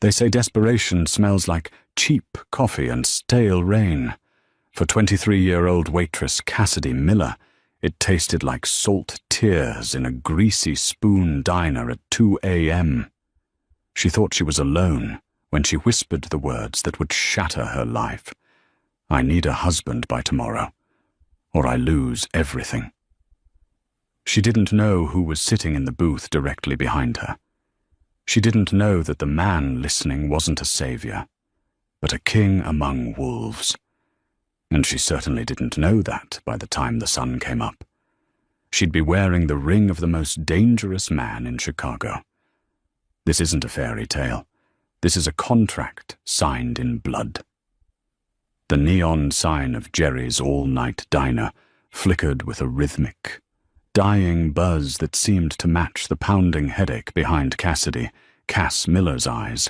They say desperation smells like cheap coffee and stale rain. For 23-year-old waitress Cassidy Miller, it tasted like salt tears in a greasy spoon diner at 2 a.m. She thought she was alone when she whispered the words that would shatter her life. I need a husband by tomorrow, or I lose everything. She didn't know who was sitting in the booth directly behind her. She didn't know that the man listening wasn't a savior, but a king among wolves. And she certainly didn't know that by the time the sun came up. She'd be wearing the ring of the most dangerous man in Chicago. This isn't a fairy tale. This is a contract signed in blood. The neon sign of Jerry's all-night diner flickered with a rhythmic, dying buzz that seemed to match the pounding headache behind Cass Miller's eyes.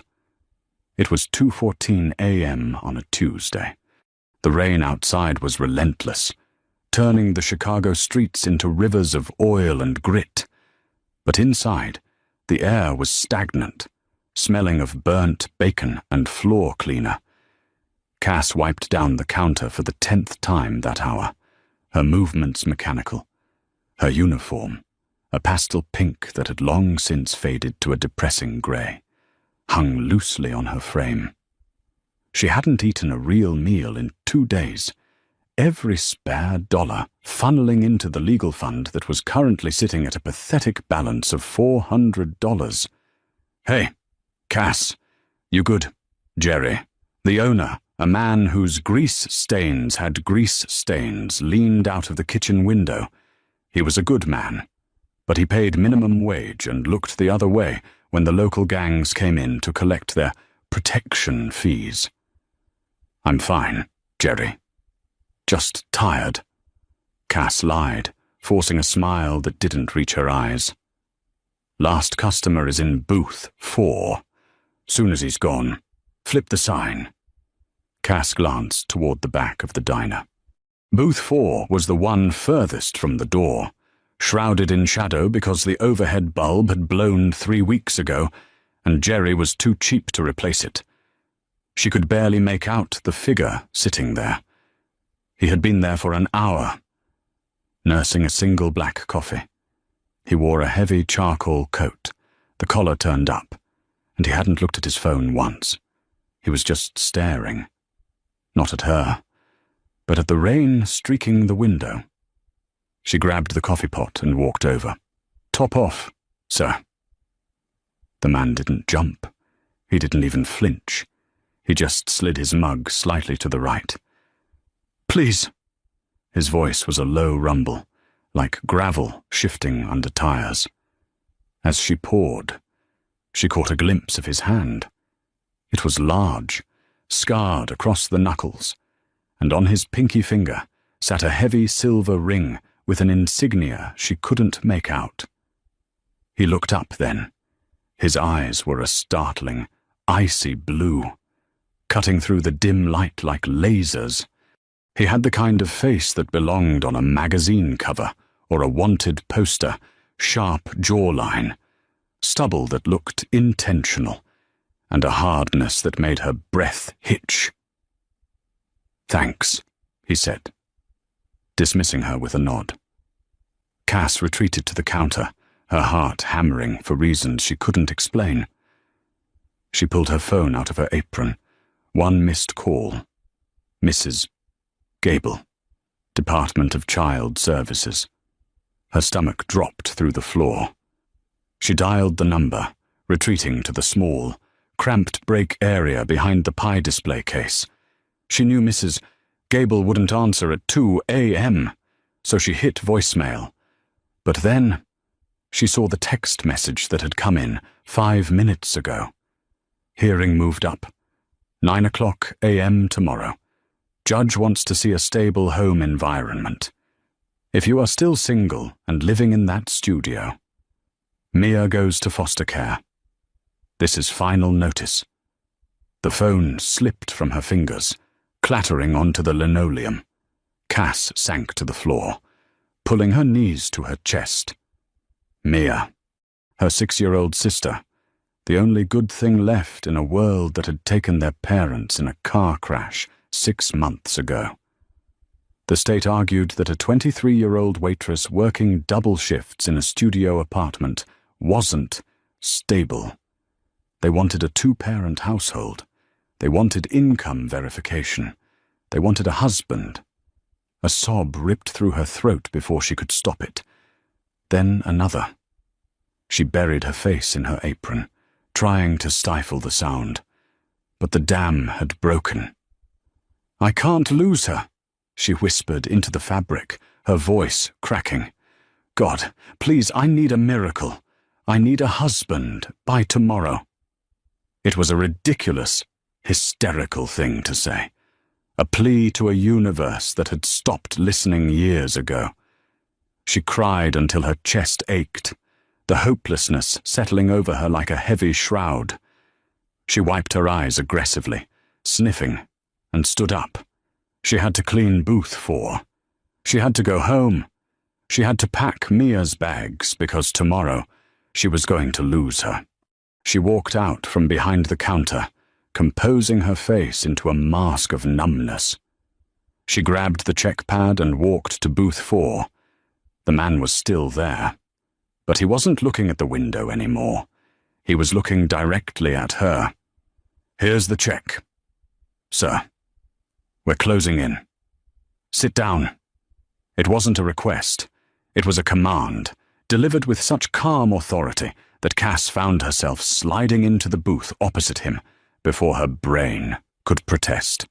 It was 2:14 a.m. on a Tuesday. The rain outside was relentless, turning the Chicago streets into rivers of oil and grit. But inside, the air was stagnant, smelling of burnt bacon and floor cleaner. Cass wiped down the counter for the 10th time that hour, her movements mechanical. Her uniform, a pastel pink that had long since faded to a depressing grey, hung loosely on her frame. She hadn't eaten a real meal in 2 days, every spare dollar funneling into the legal fund that was currently sitting at a pathetic balance of $400. "Hey, Cass, you good?" Jerry, the owner, a man whose grease stains had grease stains, leaned out of the kitchen window. He was a good man, but he paid minimum wage and looked the other way when the local gangs came in to collect their protection fees. "I'm fine, Jerry. Just tired." Cass lied, forcing a smile that didn't reach her eyes. "Last customer is in booth 4. Soon as he's gone, flip the sign." Cass glanced toward the back of the diner. Booth 4 was the one furthest from the door, shrouded in shadow because the overhead bulb had blown 3 weeks ago, and Jerry was too cheap to replace it. She could barely make out the figure sitting there. He had been there for an hour, nursing a single black coffee. He wore a heavy charcoal coat, the collar turned up, and he hadn't looked at his phone once. He was just staring. Not at her, but at the rain streaking the window. She grabbed the coffee pot and walked over. "Top off, sir." The man didn't jump. He didn't even flinch. He just slid his mug slightly to the right. "Please." His voice was a low rumble, like gravel shifting under tires. As she poured, she caught a glimpse of his hand. It was large, scarred across the knuckles, and on his pinky finger sat a heavy silver ring with an insignia she couldn't make out. He looked up then. His eyes were a startling, icy blue, cutting through the dim light like lasers. He had the kind of face that belonged on a magazine cover or a wanted poster, sharp jawline, stubble that looked intentional, and a hardness that made her breath hitch. "Thanks," he said, dismissing her with a nod. Cass retreated to the counter, her heart hammering for reasons she couldn't explain. She pulled her phone out of her apron. One missed call. Mrs. Gable, Department of Child Services. Her stomach dropped through the floor. She dialed the number, retreating to the small, cramped break area behind the pie display case. She knew Mrs. Gable wouldn't answer at 2 a.m., so she hit voicemail. But then she saw the text message that had come in 5 minutes ago. Hearing moved up. 9 a.m. tomorrow. Judge wants to see a stable home environment. If you are still single and living in that studio, Mia goes to foster care. This is final notice. The phone slipped from her fingers, clattering onto the linoleum. Cass sank to the floor, pulling her knees to her chest. Mia, her 6-year-old sister, the only good thing left in a world that had taken their parents in a car crash 6 months ago. The state argued that a 23-year-old waitress working double shifts in a studio apartment wasn't stable. They wanted a 2-parent household. They wanted income verification. They wanted a husband. A sob ripped through her throat before she could stop it. Then another. She buried her face in her apron, trying to stifle the sound. But the dam had broken. "I can't lose her," she whispered into the fabric, her voice cracking. "God, please, I need a miracle. I need a husband by tomorrow." It was a ridiculous, hysterical thing to say. A plea to a universe that had stopped listening years ago. She cried until her chest ached, the hopelessness settling over her like a heavy shroud. She wiped her eyes aggressively, sniffing, and stood up. She had to clean booth 4. She had to go home. She had to pack Mia's bags because tomorrow she was going to lose her. She walked out from behind the counter, composing her face into a mask of numbness. She grabbed the check pad and walked to booth 4. The man was still there, but he wasn't looking at the window anymore. He was looking directly at her. "Here's the check. Sir, we're closing in. Sit down." It wasn't a request. It was a command, delivered with such calm authority that Cass found herself sliding into the booth opposite him before her brain could protest.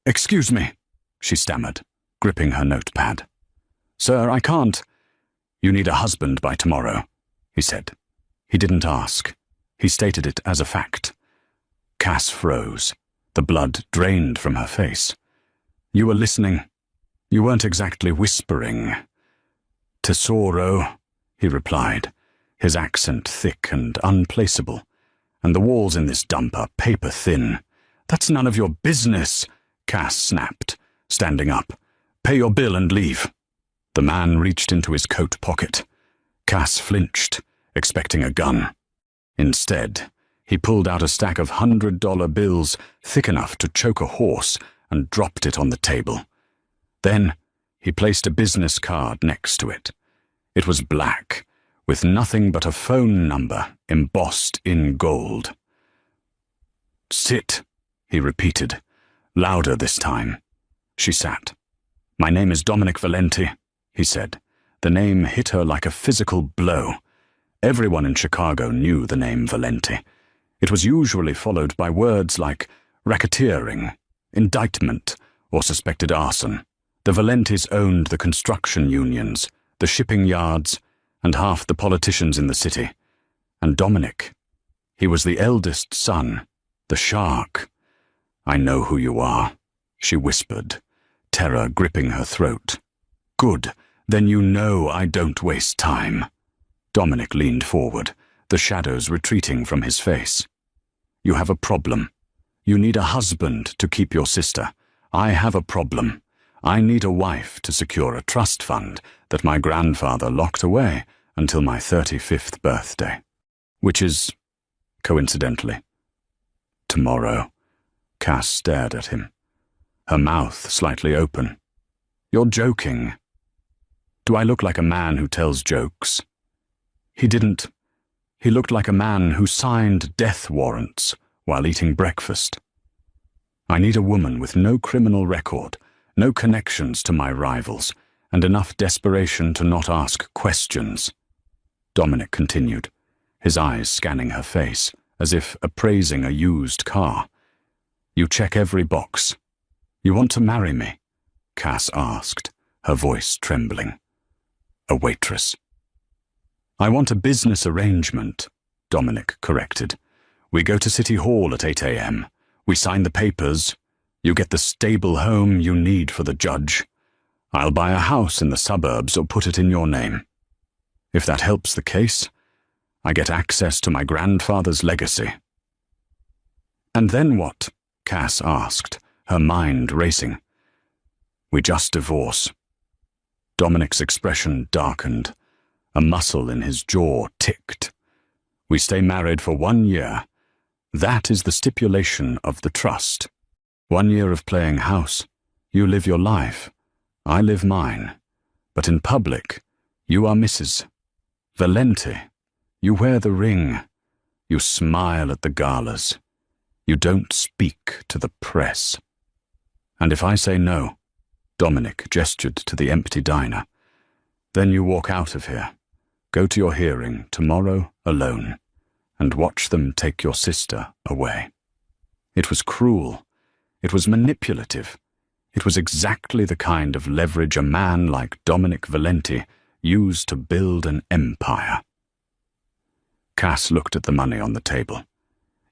"Excuse me," she stammered, gripping her notepad. "Sir, I can't." "You need a husband by tomorrow," he said. He didn't ask. He stated it as a fact. Cass froze. The blood drained from her face. "You were listening. You weren't exactly whispering." "Tesoro," he replied, his accent thick and unplaceable. "And the walls in this dump are paper-thin." "That's none of your business," Cass snapped, standing up. "Pay your bill and leave." The man reached into his coat pocket. Cass flinched, expecting a gun. Instead, he pulled out a stack of $100 bills thick enough to choke a horse and dropped it on the table. Then, he placed a business card next to it. It was black, with nothing but a phone number embossed in gold. "Sit," he repeated, louder this time. She sat. "My name is Dominic Valenti," he said. The name hit her like a physical blow. Everyone in Chicago knew the name Valenti. It was usually followed by words like racketeering, indictment, or suspected arson. The Valentis owned the construction unions, the shipping yards, and half the politicians in the city. And Dominic, he was the eldest son, the shark. "I know who you are," she whispered, terror gripping her throat. "Good, then you know I don't waste time." Dominic leaned forward, the shadows retreating from his face. "You have a problem. You need a husband to keep your sister. I have a problem. I need a wife to secure a trust fund that my grandfather locked away until my 35th birthday. Which is, coincidentally, tomorrow." Cass stared at him, her mouth slightly open. "You're joking." "Do I look like a man who tells jokes?" He didn't. He looked like a man who signed death warrants while eating breakfast. "I need a woman with no criminal record, no connections to my rivals, and enough desperation to not ask questions." Dominic continued, his eyes scanning her face, as if appraising a used car. "You check every box. You want to marry me?" Cass asked, her voice trembling. "A waitress." "I want a business arrangement," Dominic corrected. "We go to City Hall at 8 a.m. We sign the papers. You get the stable home you need for the judge. I'll buy a house in the suburbs or put it in your name. If that helps the case, I get access to my grandfather's legacy." "And then what?" Cass asked, her mind racing. "We just divorce." Dominic's expression darkened. A muscle in his jaw ticked. We stay married for 1 year. That is the stipulation of the trust. 1 year of playing house. You live your life. I live mine. But in public, you are Mrs. Valenti. You wear the ring. You smile at the galas. You don't speak to the press. And if I say no, Dominic gestured to the empty diner, then you walk out of here, go to your hearing tomorrow alone, and watch them take your sister away. It was cruel. It was manipulative. It was exactly the kind of leverage a man like Dominic Valenti used to build an empire. Cass looked at the money on the table.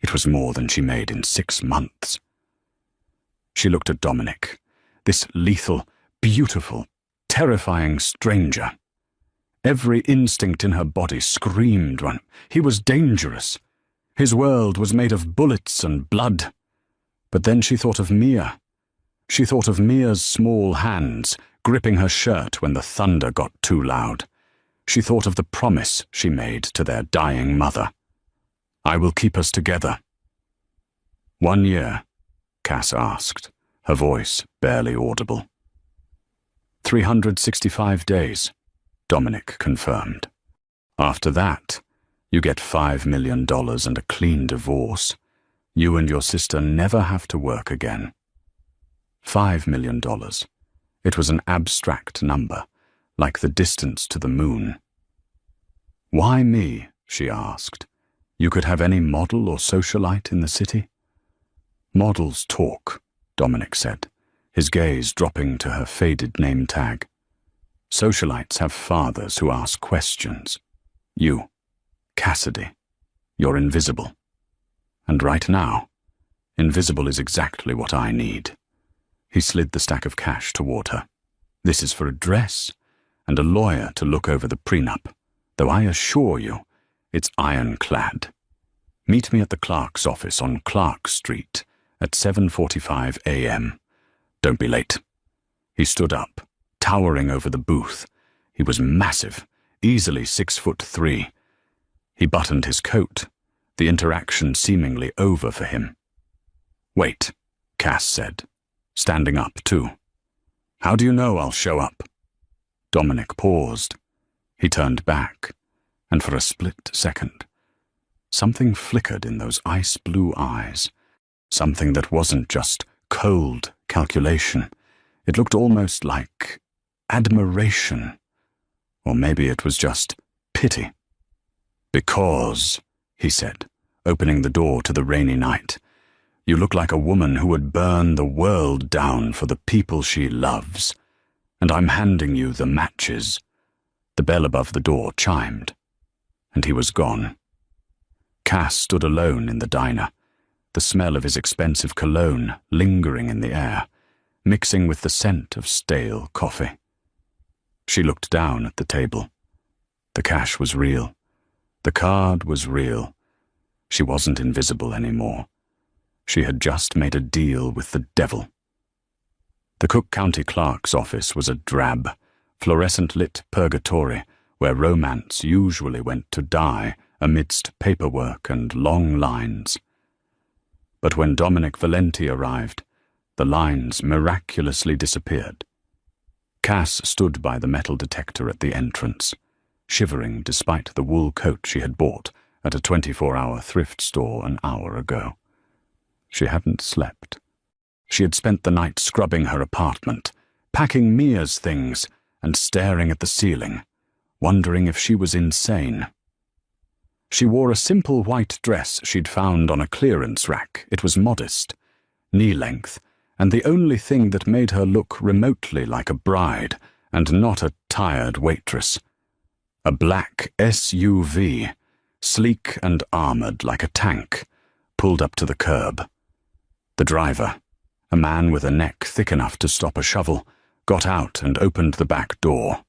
It was more than she made in 6 months. She looked at Dominic, this lethal, beautiful, terrifying stranger. Every instinct in her body screamed when he was dangerous. His world was made of bullets and blood. But then she thought of Mia. She thought of Mia's small hands gripping her shirt when the thunder got too loud. She thought of the promise she made to their dying mother. I will keep us together. 1 year, Cass asked, her voice barely audible. 365 days, Dominic confirmed. After that, you get $5 million and a clean divorce. You and your sister never have to work again. $5 million. It was an abstract number, like the distance to the moon. Why me? She asked. You could have any model or socialite in the city. Models talk, Dominic said, his gaze dropping to her faded name tag. Socialites have fathers who ask questions. You, Cassidy, you're invisible. And right now, invisible is exactly what I need. He slid the stack of cash toward her. This is for a dress and a lawyer to look over the prenup, though I assure you, it's ironclad. Meet me at the clerk's office on Clark Street at 7:45 a.m. Don't be late. He stood up, towering over the booth. He was massive, easily 6'3". He buttoned his coat, the interaction seemingly over for him. Wait, Cass said, standing up too. How do you know I'll show up? Dominic paused. He turned back, and for a split second, something flickered in those ice-blue eyes, something that wasn't just cold calculation. It looked almost like admiration, or maybe it was just pity. Because, he said, opening the door to the rainy night, you look like a woman who would burn the world down for the people she loves, and I'm handing you the matches. The bell above the door chimed, and he was gone. Cass stood alone in the diner, the smell of his expensive cologne lingering in the air, mixing with the scent of stale coffee. She looked down at the table. The cash was real. The card was real. She wasn't invisible anymore. She had just made a deal with the devil. The Cook County clerk's office was a drab, fluorescent-lit purgatory where romance usually went to die amidst paperwork and long lines. But when Dominic Valenti arrived, the lines miraculously disappeared. Cass stood by the metal detector at the entrance, shivering despite the wool coat she had bought at a 24-hour thrift store an hour ago. She hadn't slept. She had spent the night scrubbing her apartment, packing Mia's things, and staring at the ceiling, wondering if she was insane. She wore a simple white dress she'd found on a clearance rack. It was modest, knee-length, and the only thing that made her look remotely like a bride and not a tired waitress. A black SUV, sleek and armored like a tank, pulled up to the curb. The driver, a man with a neck thick enough to stop a shovel, got out and opened the back door.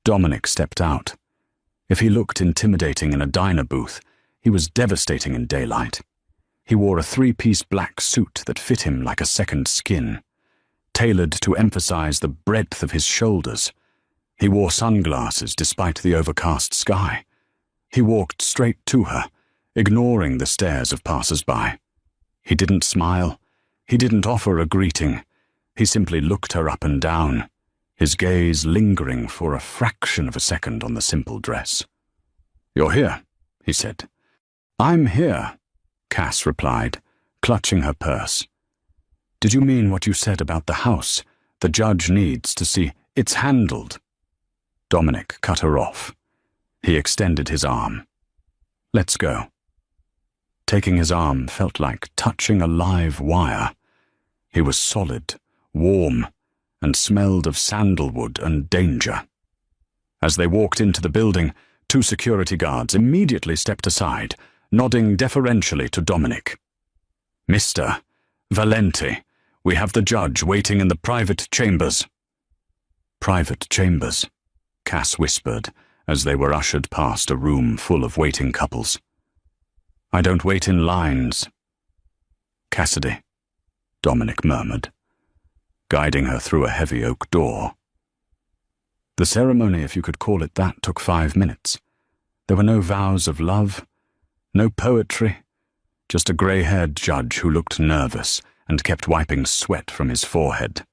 Dominic stepped out. If he looked intimidating in a diner booth, he was devastating in daylight. He wore a 3-piece black suit that fit him like a second skin, tailored to emphasize the breadth of his shoulders. He wore sunglasses despite the overcast sky. He walked straight to her, ignoring the stares of passers-by. He didn't smile. He didn't offer a greeting. He simply looked her up and down, his gaze lingering for a fraction of a second on the simple dress. "You're here," he said. "I'm here," Cass replied, clutching her purse. "Did you mean what you said about the house? The judge needs to see it's handled." Dominic cut her off. He extended his arm. "Let's go." Taking his arm felt like touching a live wire. He was solid, warm, and smelled of sandalwood and danger. As they walked into the building, 2 security guards immediately stepped aside, nodding deferentially to Dominic. "Mr. Valenti, we have the judge waiting in the private chambers." "Private chambers," Cass whispered as they were ushered past a room full of waiting couples. "I don't wait in lines." "Cassidy," Dominic murmured, guiding her through a heavy oak door. The ceremony, if you could call it that, took 5 minutes. There were no vows of love, no poetry, just a grey-haired judge who looked nervous and kept wiping sweat from his forehead.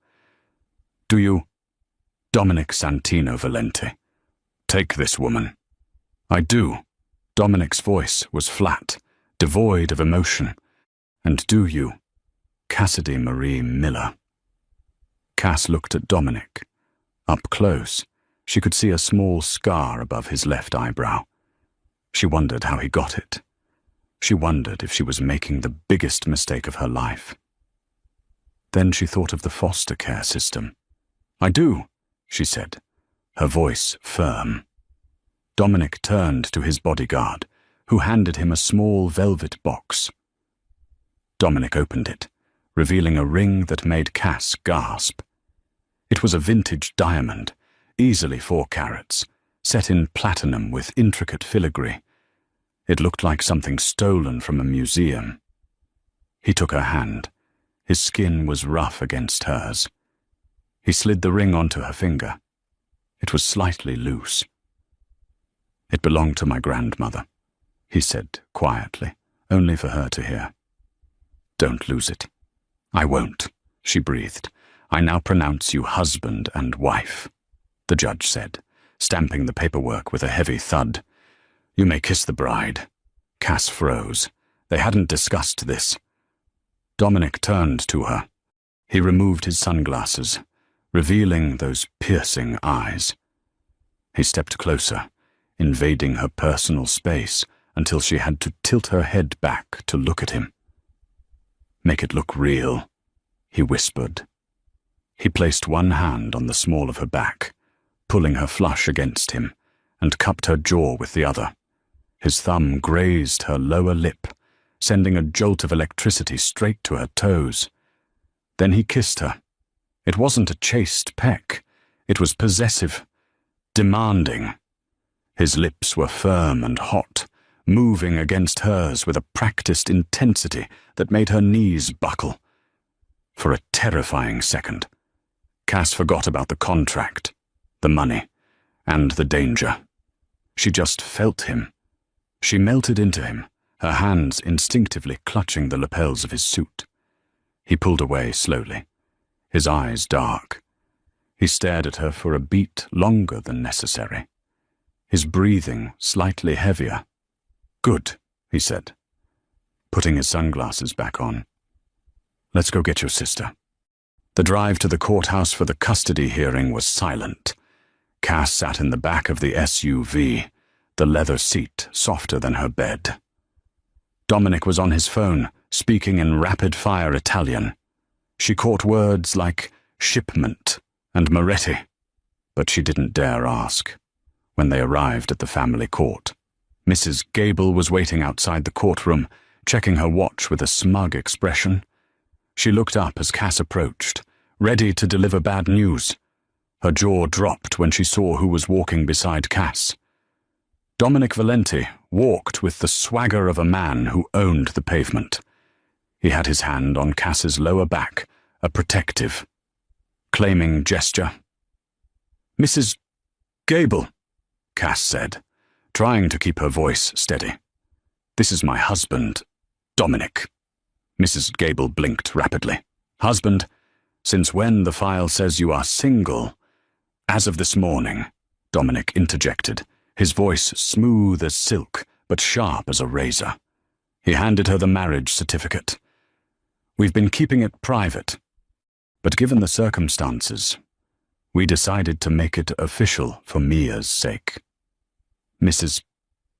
"Do you, Dominic Santino Valenti, take this woman?" "I do." Dominic's voice was flat, devoid of emotion. "And do you, Cassidy Marie Miller?" Cass looked at Dominic. Up close, she could see a small scar above his left eyebrow. She wondered how he got it. She wondered if she was making the biggest mistake of her life. Then she thought of the foster care system. "I do," she said, her voice firm. Dominic turned to his bodyguard, who handed him a small velvet box. Dominic opened it, revealing a ring that made Cass gasp. It was a vintage diamond, easily 4 carats, set in platinum with intricate filigree. It looked like something stolen from a museum. He took her hand. His skin was rough against hers. He slid the ring onto her finger. It was slightly loose. "It belonged to my grandmother," he said quietly, only for her to hear. "Don't lose it." "I won't," she breathed. "I now pronounce you husband and wife," the judge said, stamping the paperwork with a heavy thud. "You may kiss the bride." Cass froze. They hadn't discussed this. Dominic turned to her. He removed his sunglasses, revealing those piercing eyes. He stepped closer, invading her personal space until she had to tilt her head back to look at him. "Make it look real," he whispered. He placed one hand on the small of her back, pulling her flush against him, and cupped her jaw with the other. His thumb grazed her lower lip, sending a jolt of electricity straight to her toes. Then he kissed her. It wasn't a chaste peck. It was possessive, demanding. His lips were firm and hot, moving against hers with a practiced intensity that made her knees buckle. For a terrifying second, Cass forgot about the contract, the money, and the danger. She just felt him. She melted into him, her hands instinctively clutching the lapels of his suit. He pulled away slowly, his eyes dark. He stared at her for a beat longer than necessary, his breathing slightly heavier. "Good," he said, putting his sunglasses back on. "Let's go get your sister." The drive to the courthouse for the custody hearing was silent. Cass sat in the back of the SUV, the leather seat softer than her bed. Dominic was on his phone, speaking in rapid-fire Italian. She caught words like shipment and Moretti, but she didn't dare ask. When they arrived at the family court, Mrs. Gable was waiting outside the courtroom, checking her watch with a smug expression. She looked up as Cass approached, ready to deliver bad news. Her jaw dropped when she saw who was walking beside Cass. Dominic Valenti walked with the swagger of a man who owned the pavement. He had his hand on Cass's lower back, a protective, claiming gesture. "Mrs. Gable," Cass said, trying to keep her voice steady. "This is my husband, Dominic." Mrs. Gable blinked rapidly. "Husband? Since when the file says you are single?" "As of this morning," Dominic interjected, his voice smooth as silk but sharp as a razor. He handed her the marriage certificate. "We've been keeping it private, but given the circumstances, we decided to make it official for Mia's sake." Mrs.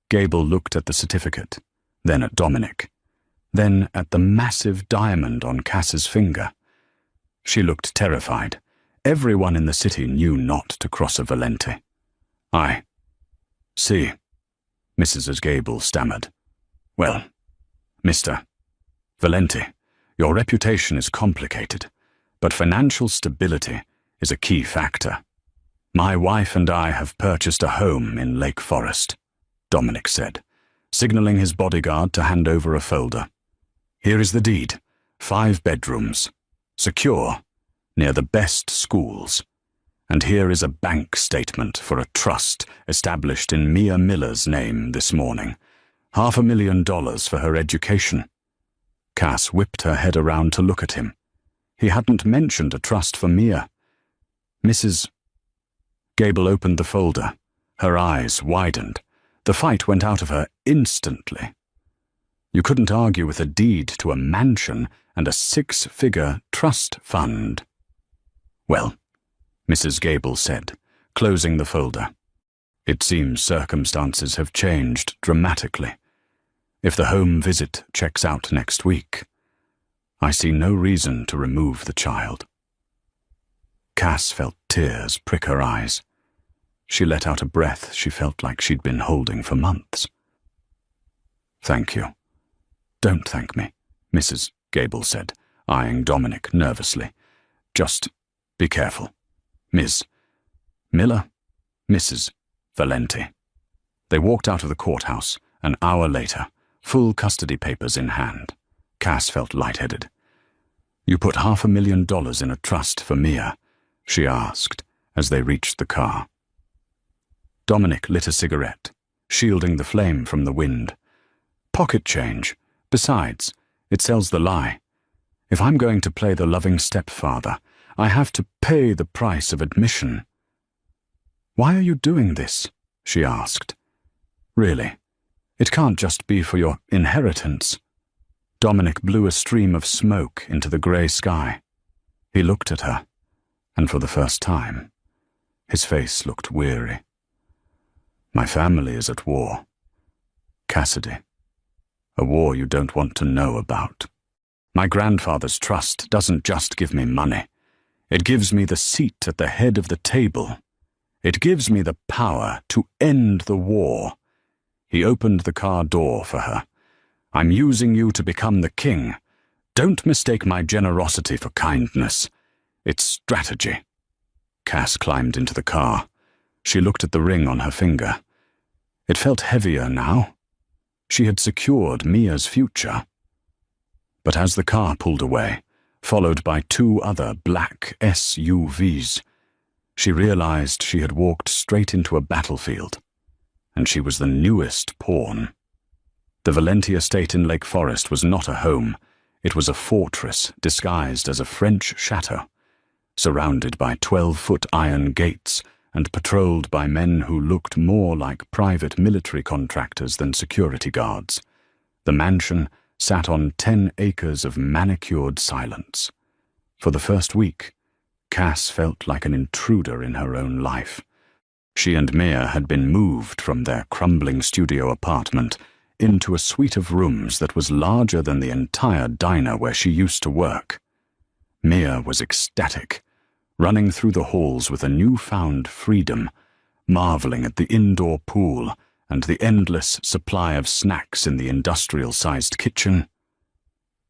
Gable looked at the certificate, then at Dominic, then at the massive diamond on Cass's finger. She looked terrified. Everyone in the city knew not to cross a Valenti. "I see," Mrs. Gable stammered. "Well, Mr. Valenti, your reputation is complicated, but financial stability is a key factor. My wife and I have purchased a home in Lake Forest," Dominic said, signaling his bodyguard to hand over a folder. "Here is the deed. 5 bedrooms. Secure, near the best schools. And here is a bank statement for a trust established in Mia Miller's name this morning. $500,000 for her education." Cass whipped her head around to look at him. He hadn't mentioned a trust for Mia. Mrs. Gable opened the folder. Her eyes widened. The fight went out of her instantly. You couldn't argue with a deed to a mansion and a 6-figure trust fund. "Well," Mrs. Gable said, closing the folder, "it seems circumstances have changed dramatically. If the home visit checks out next week, I see no reason to remove the child." Cass felt tears prick her eyes. She let out a breath she felt like she'd been holding for months. "Thank you." "Don't thank me," Mrs. Gable said, eyeing Dominic nervously. "Just be careful. Ms. Miller, Mrs. Valenti." They walked out of the courthouse an hour later, full custody papers in hand. Cass felt lightheaded. "You put $500,000 in a trust for Mia?" she asked as they reached the car. Dominic lit a cigarette, shielding the flame from the wind. "Pocket change. Besides, it sells the lie. If I'm going to play the loving stepfather, I have to pay the price of admission." "Why are you doing this?" she asked. "Really, it can't just be for your inheritance." Dominic blew a stream of smoke into the grey sky. He looked at her, and for the first time, his face looked weary. "My family is at war. Cassidy. A war you don't want to know about. My grandfather's trust doesn't just give me money. It gives me the seat at the head of the table. It gives me the power to end the war." He opened the car door for her. "I'm using you to become the king. Don't mistake my generosity for kindness. It's strategy." Cass climbed into the car. She looked at the ring on her finger. It felt heavier now. She had secured Mia's future. But as the car pulled away, followed by 2 other black SUVs, she realized she had walked straight into a battlefield, and she was the newest pawn. The Valenti estate in Lake Forest was not a home. It was a fortress disguised as a French chateau, surrounded by 12-foot iron gates and patrolled by men who looked more like private military contractors than security guards. The mansion sat on 10 acres of manicured silence. For the first week, Cass felt like an intruder in her own life. She and Mia had been moved from their crumbling studio apartment into a suite of rooms that was larger than the entire diner where she used to work. Mia was ecstatic, running through the halls with a newfound freedom, marveling at the indoor pool and the endless supply of snacks in the industrial-sized kitchen.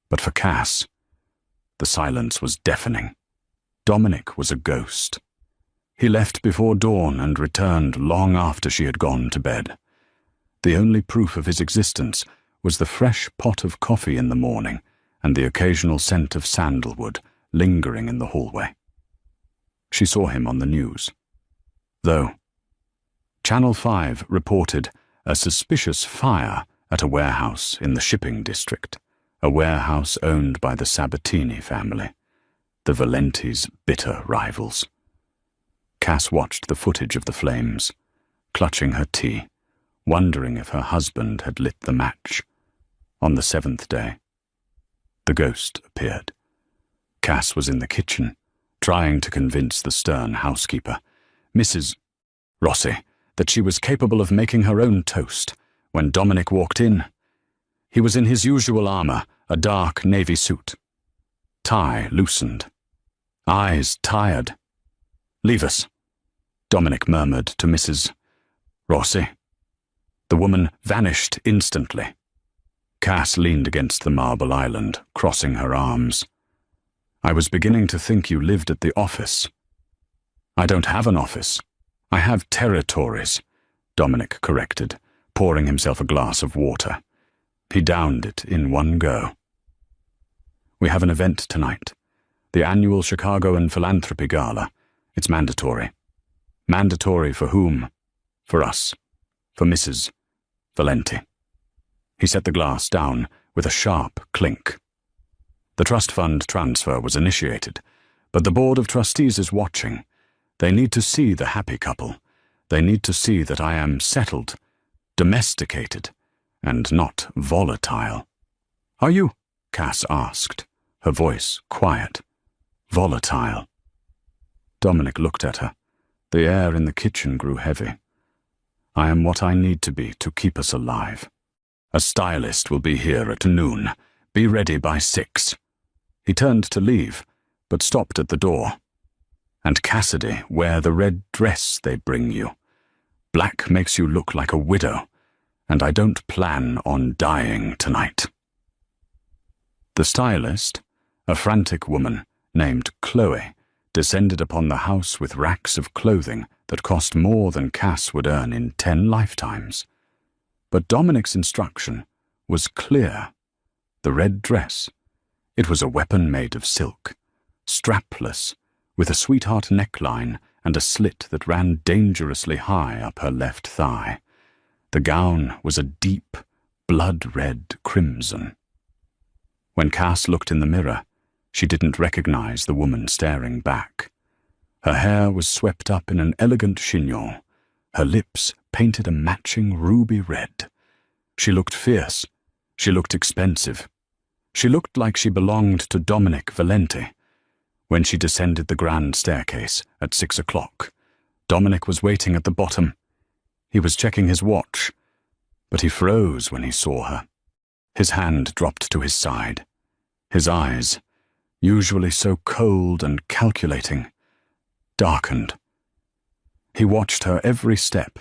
But for Cass, the silence was deafening. Dominic was a ghost. He left before dawn and returned long after she had gone to bed. The only proof of his existence was the fresh pot of coffee in the morning and the occasional scent of sandalwood lingering in the hallway. She saw him on the news. Though Channel 5 reported a suspicious fire at a warehouse in the shipping district, a warehouse owned by the Sabatini family, the Valenti's bitter rivals. Cass watched the footage of the flames, clutching her tea, wondering if her husband had lit the match. On the 7th day, the ghost appeared. Cass was in the kitchen, trying to convince the stern housekeeper, Mrs. Rossi, that she was capable of making her own toast, when Dominic walked in. He was in his usual armor, a dark navy suit. Tie loosened. Eyes tired. "Leave us," Dominic murmured to Mrs. Rossi. The woman vanished instantly. Cass leaned against the marble island, crossing her arms. "I was beginning to think you lived at the office." "I don't have an office. I have territories," Dominic corrected, pouring himself a glass of water. He downed it in one go. "We have an event tonight. The annual Chicagoan Philanthropy Gala. It's mandatory." "Mandatory for whom?" "For us. For Mrs. Valenti." He set the glass down with a sharp clink. "The trust fund transfer was initiated, but the board of trustees is watching. They need to see the happy couple. They need to see that I am settled, domesticated, and not volatile." "Are you?" Cass asked, her voice quiet. "Volatile." Dominic looked at her. The air in the kitchen grew heavy. "I am what I need to be to keep us alive. A stylist will be here at noon. Be ready by 6. He turned to leave, but stopped at the door. "And Cassidy, wear the red dress they bring you. Black makes you look like a widow, and I don't plan on dying tonight." The stylist, a frantic woman named Chloe, descended upon the house with racks of clothing that cost more than Cass would earn in 10 lifetimes. But Dominic's instruction was clear. The red dress, it was a weapon made of silk, strapless, with a sweetheart neckline and a slit that ran dangerously high up her left thigh. The gown was a deep, blood-red crimson. When Cass looked in the mirror, she didn't recognize the woman staring back. Her hair was swept up in an elegant chignon, her lips painted a matching ruby red. She looked fierce. She looked expensive. She looked like she belonged to Dominic Valenti. When she descended the grand staircase at 6 o'clock, Dominic was waiting at the bottom. He was checking his watch, but he froze when he saw her. His hand dropped to his side. His eyes, usually so cold and calculating, darkened. He watched her every step,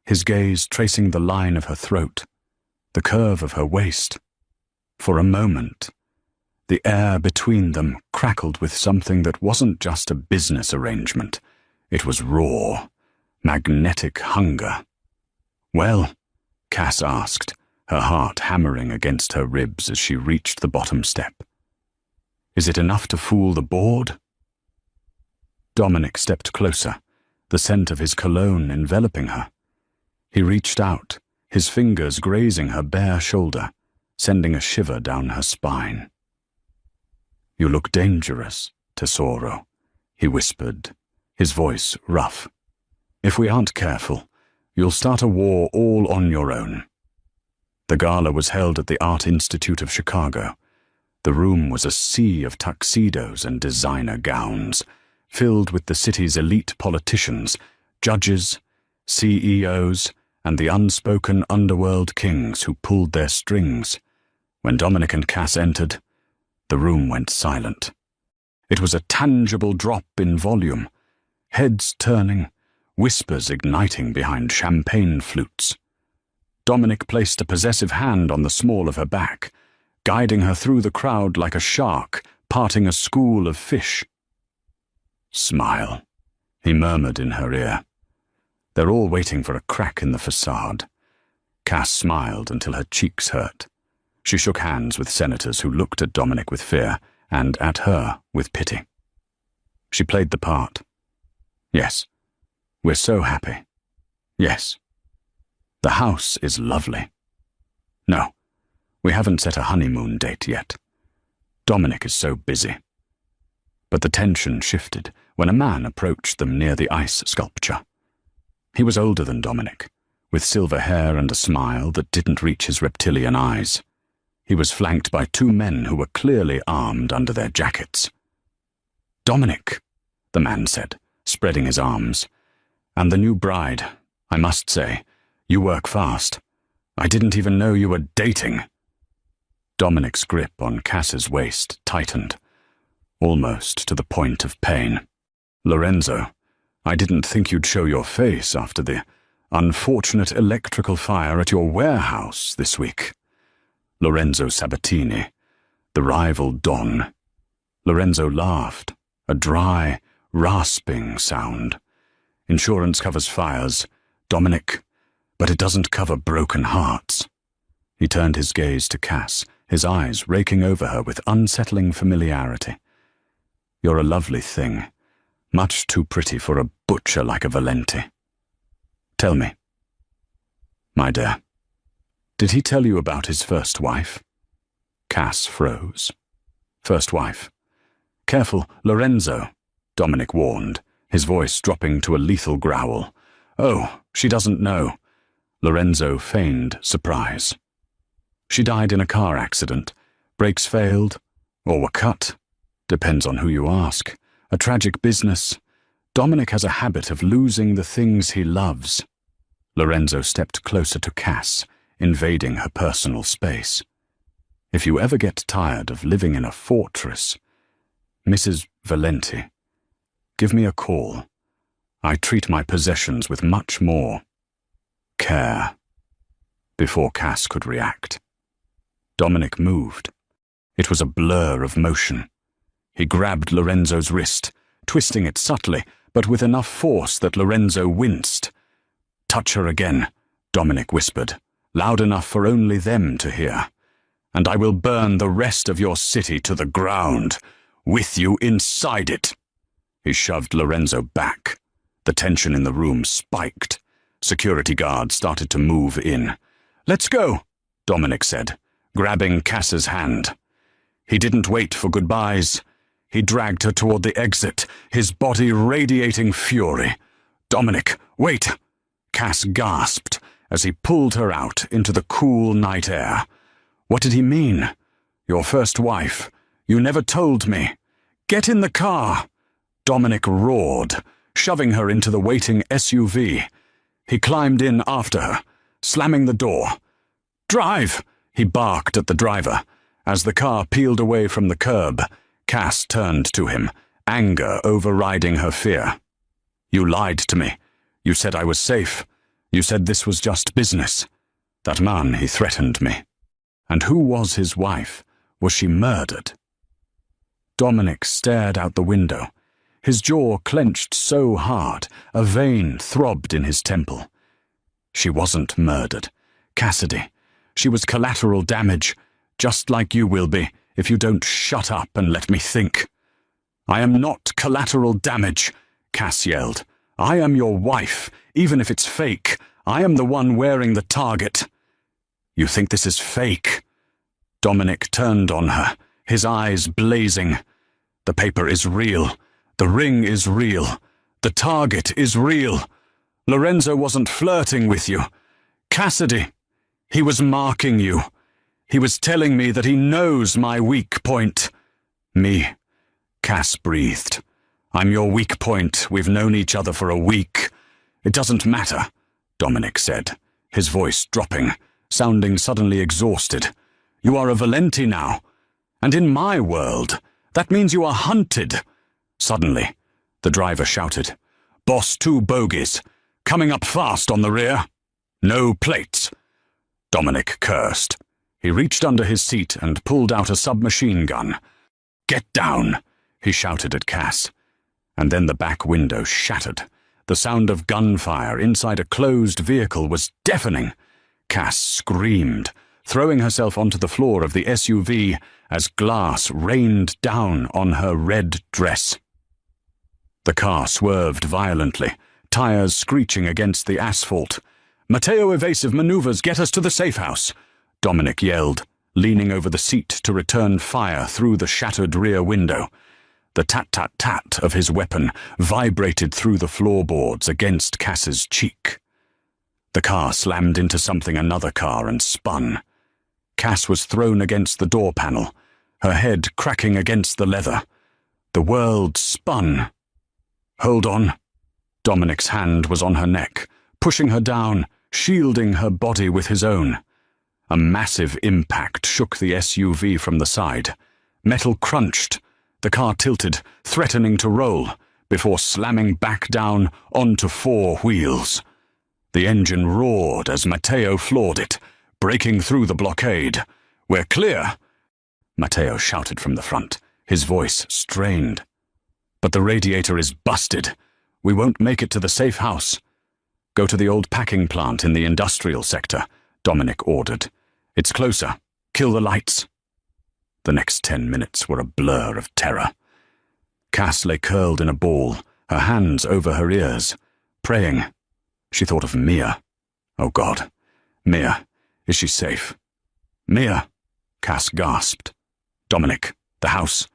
his gaze tracing the line of her throat, the curve of her waist. For a moment, the air between them crackled with something that wasn't just a business arrangement. It was raw, magnetic hunger. "Well?" Cass asked, her heart hammering against her ribs as she reached the bottom step. "Is it enough to fool the board?" Dominic stepped closer, the scent of his cologne enveloping her. He reached out, his fingers grazing her bare shoulder, sending a shiver down her spine. "You look dangerous, Tesoro," he whispered, his voice rough. "If we aren't careful, you'll start a war all on your own." The gala was held at the Art Institute of Chicago. The room was a sea of tuxedos and designer gowns, filled with the city's elite politicians, judges, CEOs, and the unspoken underworld kings who pulled their strings. When Dominic and Cass entered, the room went silent. It was a tangible drop in volume, heads turning, whispers igniting behind champagne flutes. Dominic placed a possessive hand on the small of her back, guiding her through the crowd like a shark parting a school of fish. "Smile," he murmured in her ear. "They're all waiting for a crack in the facade." Cass smiled until her cheeks hurt. She shook hands with senators who looked at Dominic with fear and at her with pity. She played the part. "Yes, we're so happy. Yes." The house is lovely. No, we haven't set a honeymoon date yet. Dominic is so busy. But the tension shifted when a man approached them near the ice sculpture. He was older than Dominic, with silver hair and a smile that didn't reach his reptilian eyes. He was flanked by two men who were clearly armed under their jackets. "Dominic," the man said, spreading his arms. "And the new bride, I must say, you work fast. I didn't even know you were dating." Dominic's grip on Cass's waist tightened, almost to the point of pain. "Lorenzo, I didn't think you'd show your face after the unfortunate electrical fire at your warehouse this week." Lorenzo Sabatini, the rival Don. Lorenzo laughed, a dry, rasping sound. "Insurance covers fires, Dominic, but it doesn't cover broken hearts." He turned his gaze to Cass, his eyes raking over her with unsettling familiarity. "You're a lovely thing, much too pretty for a butcher like a Valenti. Tell me, my dear, did he tell you about his first wife?" Cass froze. "First wife? Careful, Lorenzo," Dominic warned, his voice dropping to a lethal growl. "Oh, she doesn't know." Lorenzo feigned surprise. "She died in a car accident. Brakes failed, or were cut. Depends on who you ask. A tragic business. Dominic has a habit of losing the things he loves." Lorenzo stepped closer to Cass, invading her personal space. "If you ever get tired of living in a fortress, Mrs. Valenti, give me a call. I treat my possessions with much more care." Before Cass could react, Dominic moved. It was a blur of motion. He grabbed Lorenzo's wrist, twisting it subtly, but with enough force that Lorenzo winced. "Touch her again," Dominic whispered, loud enough for only them to hear. "And I will burn the rest of your city to the ground, with you inside it." He shoved Lorenzo back. The tension in the room spiked. Security guards started to move in. "Let's go," Dominic said, grabbing Cass's hand. He didn't wait for goodbyes. He dragged her toward the exit, his body radiating fury. "Dominic, wait!" Cass gasped as he pulled her out into the cool night air. "What did he mean? Your first wife. You never told me. Get in the car!" Dominic roared, shoving her into the waiting SUV. He climbed in after her, slamming the door. "Drive!" he barked at the driver. As the car peeled away from the curb, Cass turned to him, anger overriding her fear. "You lied to me. You said I was safe. You said this was just business. That man, he threatened me. And who was his wife? Was she murdered?" Dominic stared out the window. His jaw clenched so hard, a vein throbbed in his temple. "She wasn't murdered. Cassidy. She was collateral damage, just like you will be if you don't shut up and let me think." "I am not collateral damage," Cass yelled. "I am your wife, even if it's fake. I am the one wearing the target." "You think this is fake?" Dominic turned on her, his eyes blazing. "The paper is real. The ring is real. The target is real. Lorenzo wasn't flirting with you. Cassidy, he was marking you. He was telling me that he knows my weak point." "Me," Cass breathed. "I'm your weak point. We've known each other for a week." "It doesn't matter," Dominic said, his voice dropping, sounding suddenly exhausted. "You are a Valenti now. And in my world, that means you are hunted." Suddenly, the driver shouted, "Boss 2 bogies. Coming up fast on the rear. No plates." Dominic cursed. He reached under his seat and pulled out a submachine gun. "Get down," he shouted at Cass. And then the back window shattered. The sound of gunfire inside a closed vehicle was deafening. Cass screamed, throwing herself onto the floor of the SUV as glass rained down on her red dress. The car swerved violently, tires screeching against the asphalt. Matteo evasive maneuvers get us to the safe house, Dominic yelled, leaning over the seat to return fire through the shattered rear window. The tat-tat-tat of his weapon vibrated through the floorboards against Cass's cheek. The car slammed into something another car and spun. Cass was thrown against the door panel, her head cracking against the leather. The world spun. Hold on. Dominic's hand was on her neck, pushing her down, shielding her body with his own. A massive impact shook the SUV from the side. Metal crunched. The car tilted, threatening to roll, before slamming back down onto 4 wheels. The engine roared as Matteo floored it, breaking through the blockade. "We're clear!" Matteo shouted from the front, his voice strained. "But the radiator is busted. We won't make it to the safe house." "Go to the old packing plant in the industrial sector," Dominic ordered. "It's closer. Kill the lights." The next 10 minutes were a blur of terror. Cass lay curled in a ball, her hands over her ears, praying. She thought of Mia. Oh God. Mia. Is she safe? "Mia," Cass gasped. "Dominic, the house."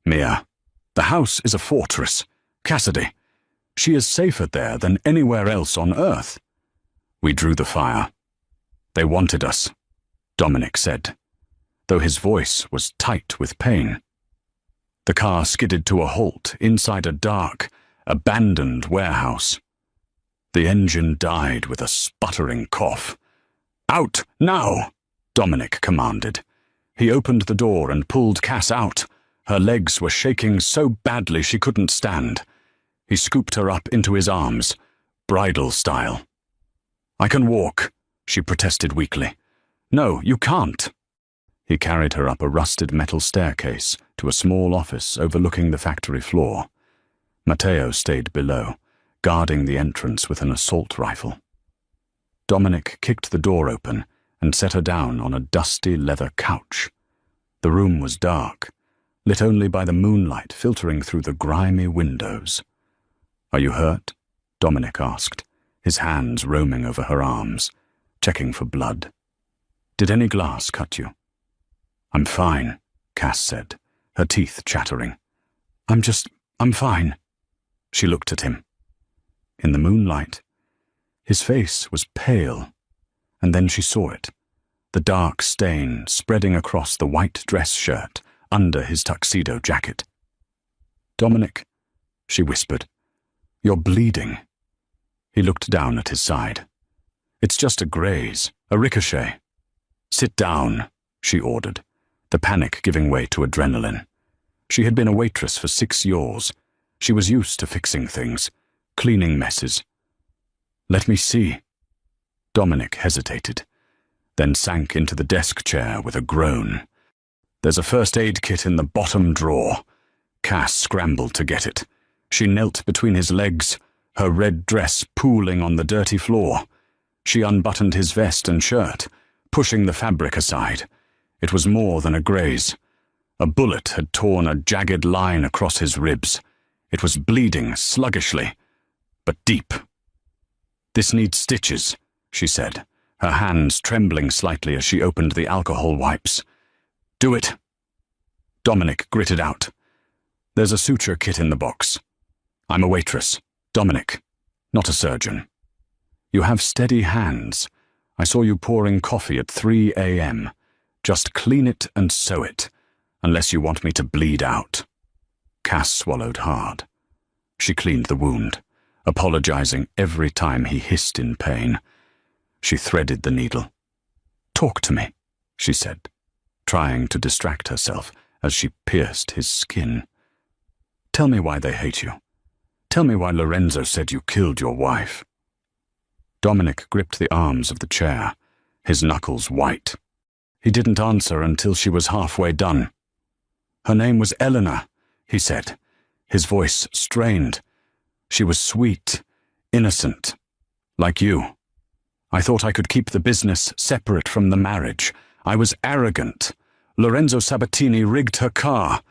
"Mia. The house is a fortress. Cassidy. She is safer there than anywhere else on Earth." "We drew the fire. They wanted us," Dominic said, though his voice was tight with pain. The car skidded to a halt inside a dark, abandoned warehouse. The engine died with a sputtering cough. "Out, now!" Dominic commanded. He opened the door and pulled Cass out. Her legs were shaking so badly she couldn't stand. He scooped her up into his arms, bridal style. "I can walk," she protested weakly. "No, you can't." He carried her up a rusted metal staircase to a small office overlooking the factory floor. Matteo stayed below, guarding the entrance with an assault rifle. Dominic kicked the door open and set her down on a dusty leather couch. The room was dark, lit only by the moonlight filtering through the grimy windows. "Are you hurt?" Dominic asked, his hands roaming over her arms, checking for blood. "Did any glass cut you?" "I'm fine," Cass said, her teeth chattering. I'm fine." She looked at him. In the moonlight, his face was pale, and then she saw it, the dark stain spreading across the white dress shirt under his tuxedo jacket. "Dominic," she whispered, "you're bleeding." He looked down at his side. "It's just a graze, a ricochet." "Sit down," she ordered, the panic giving way to adrenaline. She had been a waitress for 6 years. She was used to fixing things, cleaning messes. "Let me see." Dominic hesitated, then sank into the desk chair with a groan. "There's a first aid kit in the bottom drawer." Cass scrambled to get it. She knelt between his legs, her red dress pooling on the dirty floor. She unbuttoned his vest and shirt, pushing the fabric aside. It was more than a graze. A bullet had torn a jagged line across his ribs. It was bleeding sluggishly, but deep. "This needs stitches," she said, her hands trembling slightly as she opened the alcohol wipes. "Do it." Dominic gritted out. "There's a suture kit in the box. I'm a waitress. Dominic, not a surgeon. You have steady hands. I saw you pouring coffee at 3 a.m. Just clean it and sew it, unless you want me to bleed out." Cass swallowed hard. She cleaned the wound, apologizing every time he hissed in pain. She threaded the needle. "Talk to me," she said, trying to distract herself as she pierced his skin. "Tell me why they hate you. Tell me why Lorenzo said you killed your wife." Dominic gripped the arms of the chair, his knuckles white. He didn't answer until she was halfway done. "Her name was Eleanor," he said, his voice strained. "She was sweet, innocent, like you. I thought I could keep the business separate from the marriage. I was arrogant. Lorenzo Sabatini rigged her car.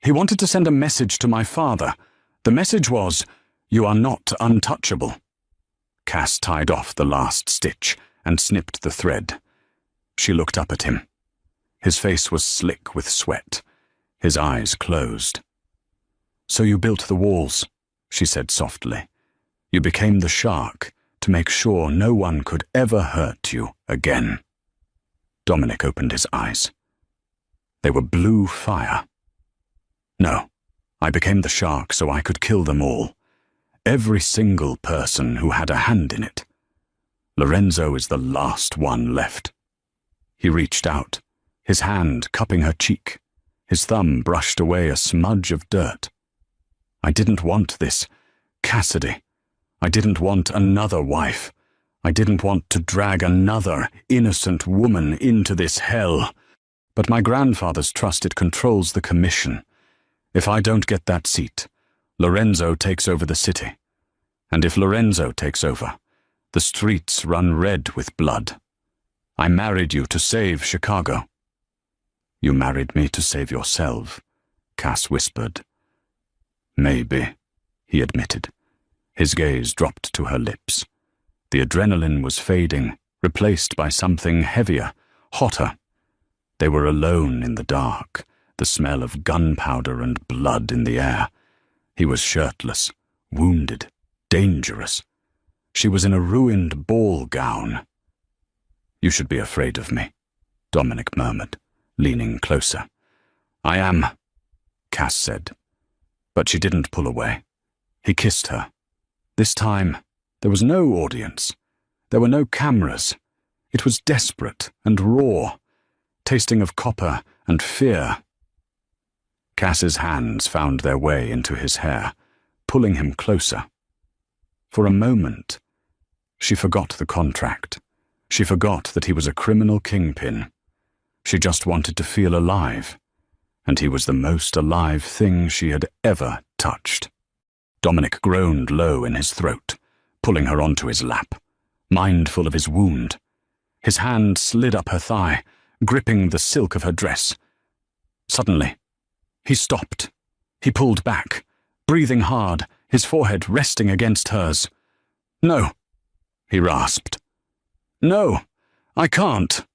He wanted to send a message to my father. The message was, 'You are not untouchable.'" Cass tied off the last stitch and snipped the thread. She looked up at him. His face was slick with sweat. His eyes closed. "So you built the walls," she said softly. "You became the shark to make sure no one could ever hurt you again." Dominic opened his eyes. They were blue fire. "No, I became the shark so I could kill them all. Every single person who had a hand in it. Lorenzo is the last one left." He reached out, his hand cupping her cheek. His thumb brushed away a smudge of dirt. "I didn't want this, Cassidy. I didn't want another wife. I didn't want to drag another innocent woman into this hell. But my grandfather's trusted controls the commission. If I don't get that seat, Lorenzo takes over the city. And if Lorenzo takes over, the streets run red with blood. I married you to save Chicago." "You married me to save yourself," Cass whispered. "Maybe," he admitted. His gaze dropped to her lips. The adrenaline was fading, replaced by something heavier, hotter. They were alone in the dark, the smell of gunpowder and blood in the air. He was shirtless, wounded, dangerous. She was in a ruined ball gown. "You should be afraid of me," Dominic murmured, leaning closer. "I am," Cass said. But she didn't pull away. He kissed her. This time, there was no audience. There were no cameras. It was desperate and raw, tasting of copper and fear. Cass's hands found their way into his hair, pulling him closer. For a moment, she forgot the contract. She forgot that he was a criminal kingpin. She just wanted to feel alive, and he was the most alive thing she had ever touched. Dominic groaned low in his throat, pulling her onto his lap, mindful of his wound. His hand slid up her thigh, gripping the silk of her dress. Suddenly, he stopped. He pulled back, breathing hard, his forehead resting against hers. "No," he rasped. "No, I can't."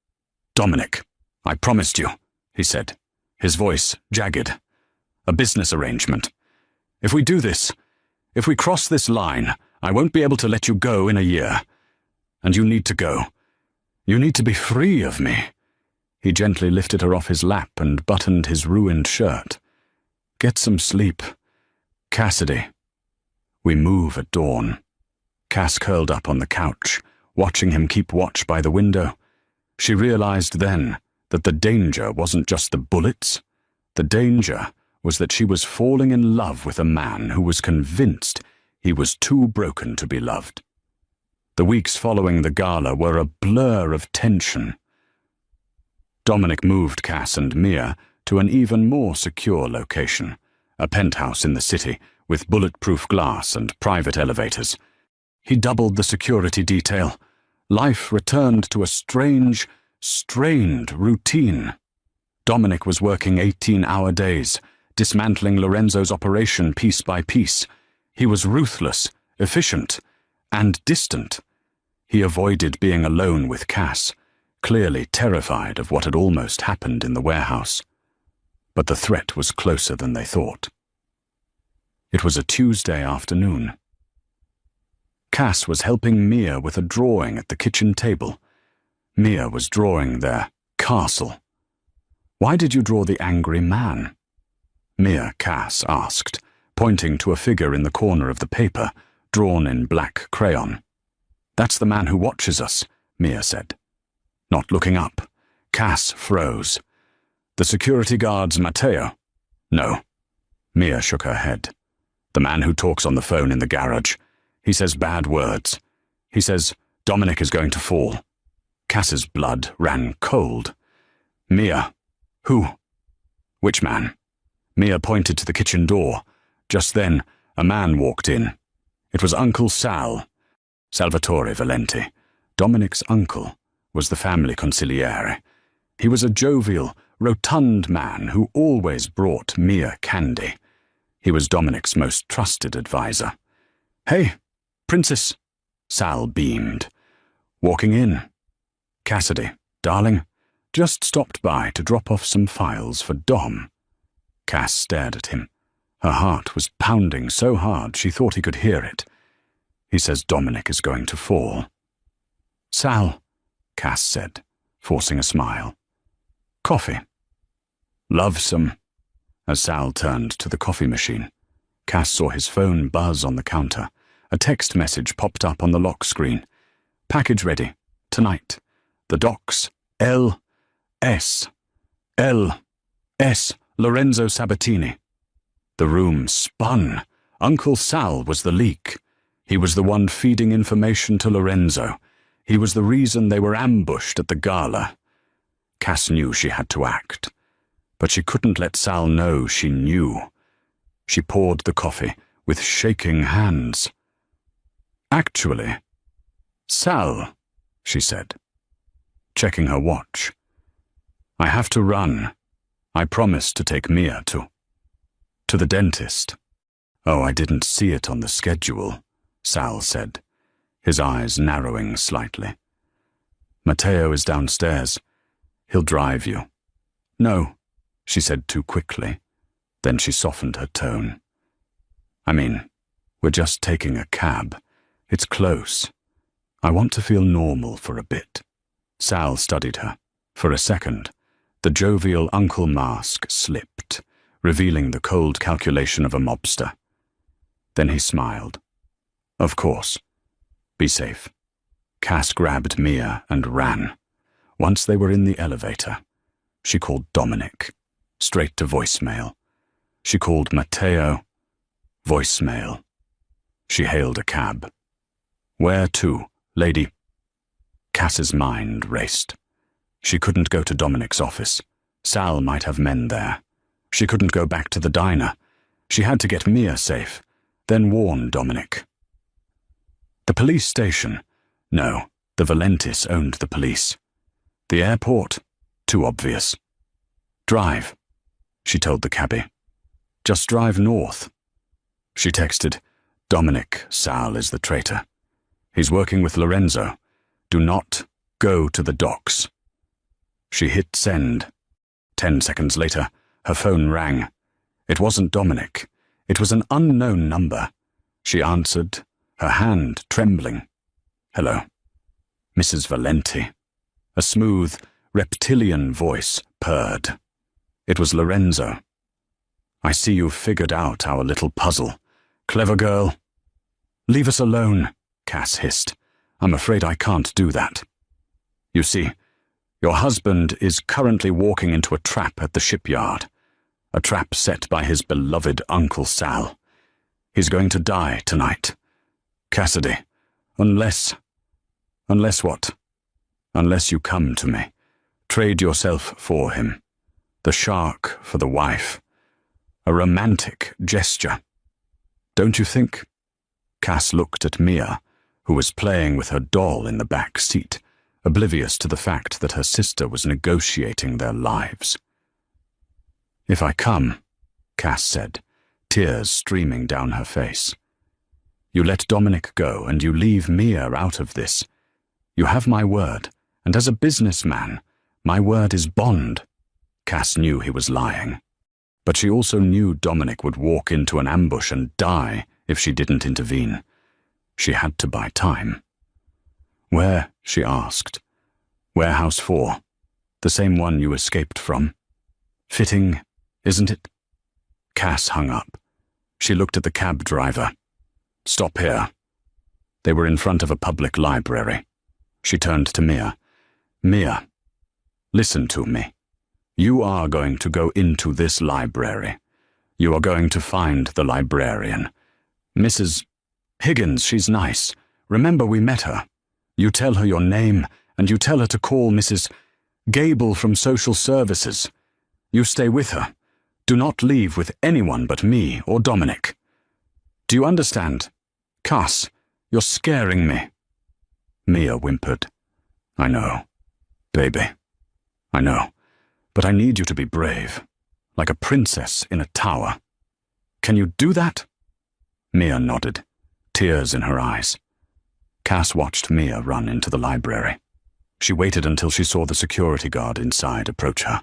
"Dominic, I promised you," he said, his voice jagged. "A business arrangement. If we do this, if we cross this line, I won't be able to let you go in a year. And you need to go. You need to be free of me." He gently lifted her off his lap and buttoned his ruined shirt. "Get some sleep. Cassidy." "We move at dawn." Cass curled up on the couch, watching him keep watch by the window. She realized then that the danger wasn't just the bullets. The danger was that she was falling in love with a man who was convinced he was too broken to be loved. The weeks following the gala were a blur of tension. Dominic moved Cass and Mia to an even more secure location, a penthouse in the city with bulletproof glass and private elevators. He doubled the security detail. Life returned to a strange, strained routine. Dominic was working 18-hour days, dismantling Lorenzo's operation piece by piece. He was ruthless, efficient, and distant. He avoided being alone with Cass, clearly terrified of what had almost happened in the warehouse. But the threat was closer than they thought. It was a Tuesday afternoon. Cass was helping Mia with a drawing at the kitchen table. Mia was drawing their castle. "Why did you draw the angry man?" Mia, Cass asked, pointing to a figure in the corner of the paper, drawn in black crayon. "That's the man who watches us," Mia said. Not looking up, Cass froze. "The security guard's Matteo?" "No." Mia shook her head. "The man who talks on the phone in the garage. He says bad words. He says Dominic is going to fall." Cass's blood ran cold. "Mia, who? Which man?" Mia pointed to the kitchen door. Just then, a man walked in. It was Uncle Sal. Salvatore Valenti, Dominic's uncle, was the family consigliere. He was a jovial, rotund man who always brought Mia candy. He was Dominic's most trusted advisor. "Hey, Princess," Sal beamed. "Walking in. Cassidy, darling, just stopped by to drop off some files for Dom." Cass stared at him. Her heart was pounding so hard she thought he could hear it. "He says Dominic is going to fall." "Sal," Cass said, forcing a smile. "Coffee?" "Love some." As Sal turned to the coffee machine, Cass saw his phone buzz on the counter. A text message popped up on the lock screen. "Package ready. Tonight. The docks. L.S. L.S. Lorenzo Sabatini." The room spun. Uncle Sal was the leak. He was the one feeding information to Lorenzo. He was the reason they were ambushed at the gala. Cass knew she had to act, but she couldn't let Sal know she knew. She poured the coffee with shaking hands. "Actually, Sal," she said, checking her watch, "I have to run. I promised to take Mia to the dentist." "Oh, I didn't see it on the schedule," Sal said, his eyes narrowing slightly. "Matteo is downstairs. He'll drive you." "No," she said too quickly. Then she softened her tone. "I mean, we're just taking a cab. It's close. I want to feel normal for a bit." Sal studied her. For a second, the jovial uncle mask slipped, revealing the cold calculation of a mobster. Then he smiled. "Of course. Be safe." Cass grabbed Mia and ran. Once they were in the elevator, she called Dominic. Straight to voicemail. She called Matteo. Voicemail. She hailed a cab. "Where to, lady?" Cass's mind raced. She couldn't go to Dominic's office. Sal might have men there. She couldn't go back to the diner. She had to get Mia safe, then warn Dominic. The police station? No, the Valentis owned the police. The airport? Too obvious. "Drive," she told the cabbie. "Just drive north." She texted, "Dominic, Sal is the traitor. He's working with Lorenzo. Do not go to the docks." She hit send. 10 seconds later, her phone rang. It wasn't Dominic. It was an unknown number. She answered, her hand trembling. "Hello." "Mrs. Valenti." A smooth, reptilian voice purred. It was Lorenzo. "I see you've figured out our little puzzle. Clever girl." "Leave us alone," Cass hissed. "I'm afraid I can't do that. You see, your husband is currently walking into a trap at the shipyard. A trap set by his beloved Uncle Sal. He's going to die tonight. Cassidy, unless what? Unless you come to me. Trade yourself for him. The shark for the wife. A romantic gesture. Don't you think?" Cass looked at Mia, who was playing with her doll in the back seat, oblivious to the fact that her sister was negotiating their lives. "If I come," Cass said, tears streaming down her face, "you let Dominic go and you leave Mia out of this. You have my word, and as a businessman, my word is bond." Cass knew he was lying, but she also knew Dominic would walk into an ambush and die if she didn't intervene. She had to buy time. "Where?" she asked. "Warehouse 4. The same one you escaped from. Fitting, isn't it?" Cass hung up. She looked at the cab driver. "Stop here." They were in front of a public library. She turned to Mia. "Mia, listen to me. You are going to go into this library. You are going to find the librarian. Mrs. Higgins, she's nice. Remember we met her. You tell her your name, and you tell her to call Mrs. Gable from Social Services. You stay with her. Do not leave with anyone but me or Dominic. Do you understand? Cass, you're scaring me." Mia whimpered. "I know, baby. I know. But I need you to be brave, like a princess in a tower. Can you do that?" Mia nodded, tears in her eyes. Cass watched Mia run into the library. She waited until she saw the security guard inside approach her.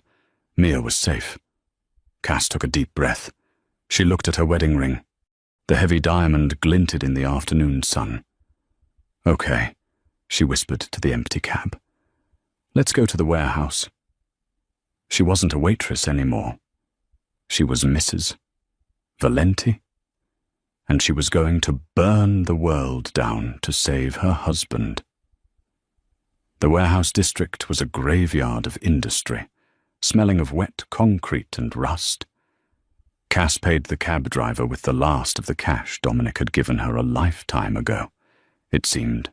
Mia was safe. Cass took a deep breath. She looked at her wedding ring. The heavy diamond glinted in the afternoon sun. "Okay," she whispered to the empty cab. "Let's go to the warehouse." She wasn't a waitress anymore. She was Mrs. Valenti, and she was going to burn the world down to save her husband. The warehouse district was a graveyard of industry, smelling of wet concrete and rust. Cass paid the cab driver with the last of the cash Dominic had given her a lifetime ago, it seemed.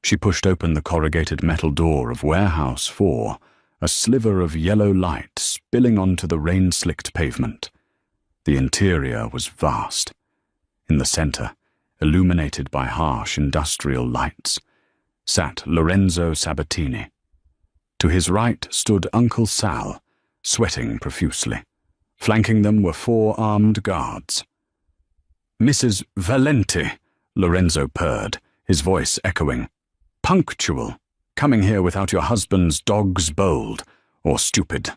She pushed open the corrugated metal door of Warehouse 4, a sliver of yellow light spilling onto the rain-slicked pavement. The interior was vast. In the center, illuminated by harsh industrial lights, sat Lorenzo Sabatini. To his right stood Uncle Sal, sweating profusely. Flanking them were 4 armed guards. "Mrs. Valenti," Lorenzo purred, his voice echoing. "Punctual. Coming here without your husband's dog's bold, or stupid."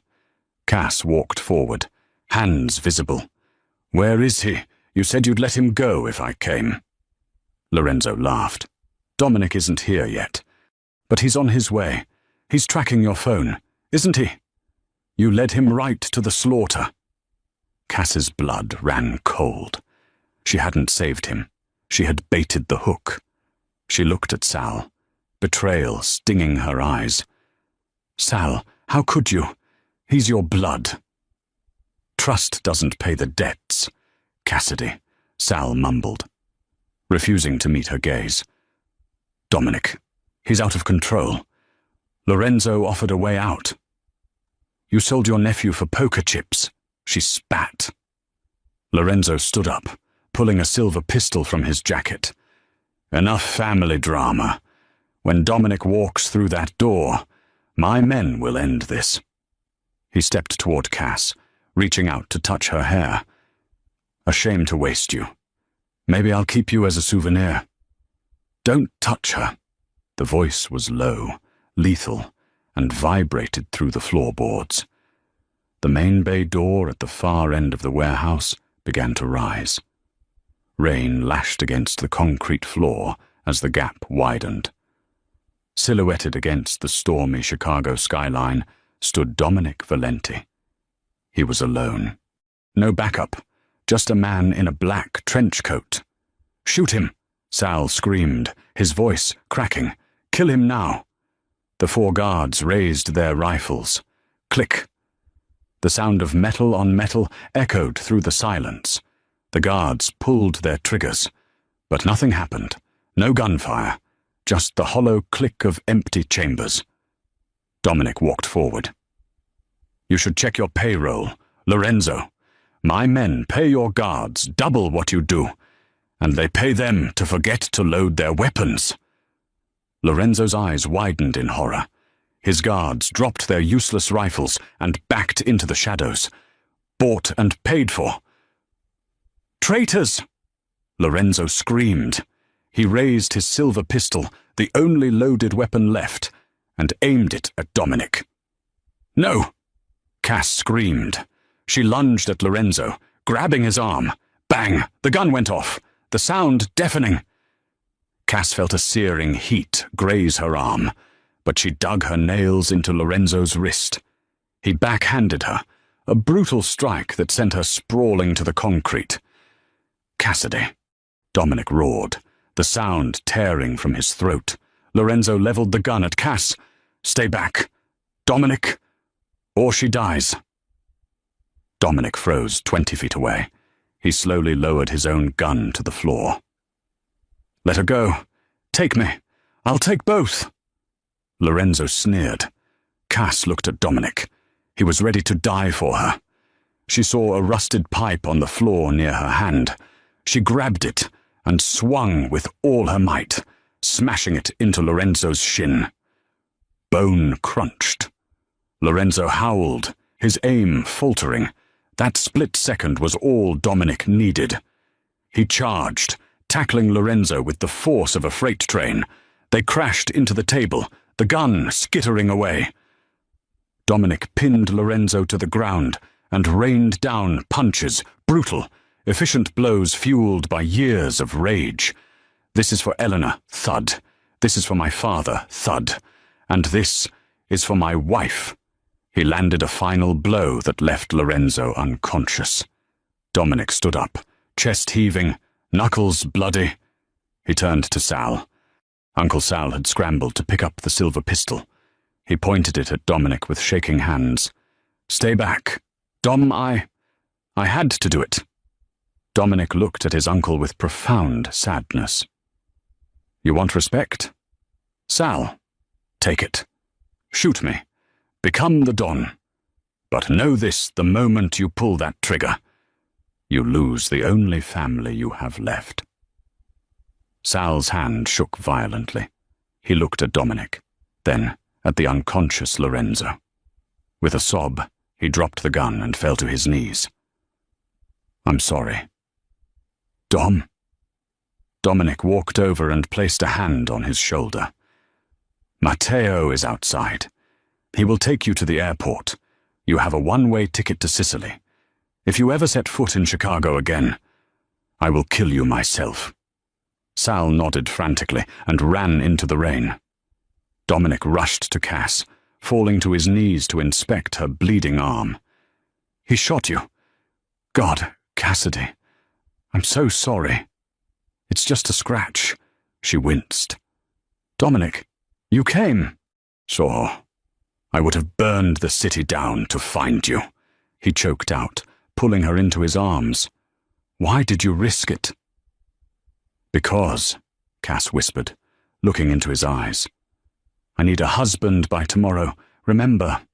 Cass walked forward, hands visible. "Where is he? You said you'd let him go if I came." Lorenzo laughed. "Dominic isn't here yet. But he's on his way. He's tracking your phone, isn't he? You led him right to the slaughter." Cass's blood ran cold. She hadn't saved him. She had baited the hook. She looked at Sal, betrayal stinging her eyes. "Sal, how could you? He's your blood." "Trust doesn't pay the debts, Cassidy," Sal mumbled, refusing to meet her gaze. "Dominic, he's out of control. Lorenzo offered a way out." "You sold your nephew for poker chips," she spat. Lorenzo stood up, pulling a silver pistol from his jacket. "Enough family drama. When Dominic walks through that door, my men will end this." He stepped toward Cass, reaching out to touch her hair. "A shame to waste you. Maybe I'll keep you as a souvenir." "Don't touch her." The voice was low, lethal, and vibrated through the floorboards. The main bay door at the far end of the warehouse began to rise. Rain lashed against the concrete floor as the gap widened. Silhouetted against the stormy Chicago skyline stood Dominic Valenti. He was alone. No backup, just a man in a black trench coat. "Shoot him!" Sal screamed, his voice cracking. "Kill him now!" The 4 guards raised their rifles. Click. The sound of metal on metal echoed through the silence. The guards pulled their triggers, but nothing happened. No gunfire, just the hollow click of empty chambers. Dominic walked forward. "You should check your payroll, Lorenzo. My men pay your guards double what you do, and they pay them to forget to load their weapons." Lorenzo's eyes widened in horror. His guards dropped their useless rifles and backed into the shadows. Bought and paid for. "Traitors!" Lorenzo screamed. He raised his silver pistol, the only loaded weapon left, and aimed it at Dominic. "No!" Cass screamed. She lunged at Lorenzo, grabbing his arm. Bang! The gun went off, the sound deafening. Cass felt a searing heat graze her arm, but she dug her nails into Lorenzo's wrist. He backhanded her, a brutal strike that sent her sprawling to the concrete. "Cassidy," Dominic roared, the sound tearing from his throat. Lorenzo leveled the gun at Cass. "Stay back. Dominic, or she dies." Dominic froze 20 feet away. He slowly lowered his own gun to the floor. "Let her go. Take me. I'll take both." Lorenzo sneered. Cass looked at Dominic. He was ready to die for her. She saw a rusted pipe on the floor near her hand. She grabbed it and swung with all her might, smashing it into Lorenzo's shin. Bone crunched. Lorenzo howled, his aim faltering. That split second was all Dominic needed. He charged, tackling Lorenzo with the force of a freight train. They crashed into the table, the gun skittering away. Dominic pinned Lorenzo to the ground and rained down punches, brutal, efficient blows fueled by years of rage. This is for Eleanor, thud. This is for my father, thud. And this is for my wife. He landed a final blow that left Lorenzo unconscious. Dominic stood up, chest heaving, knuckles bloody. He turned to Sal. Uncle Sal had scrambled to pick up the silver pistol. He pointed it at Dominic with shaking hands. "Stay back. Dom, I had to do it." Dominic looked at his uncle with profound sadness. "You want respect? Sal, take it. Shoot me. Become the Don. But know this the moment you pull that trigger. You lose the only family you have left." Sal's hand shook violently. He looked at Dominic, then at the unconscious Lorenzo. With a sob, he dropped the gun and fell to his knees. "I'm sorry." "Dom?" Dominic walked over and placed a hand on his shoulder. "Matteo is outside. He will take you to the airport. You have a one-way ticket to Sicily. If you ever set foot in Chicago again, I will kill you myself." Sal nodded frantically and ran into the rain. Dominic rushed to Cass, falling to his knees to inspect her bleeding arm. "He shot you. God, Cassidy, I'm so sorry." "It's just a scratch." She winced. "Dominic, you came." "Sure. I would have burned the city down to find you," he choked out, pulling her into his arms. "Why did you risk it?" "Because," Cass whispered, looking into his eyes. "I need a husband by tomorrow, remember?"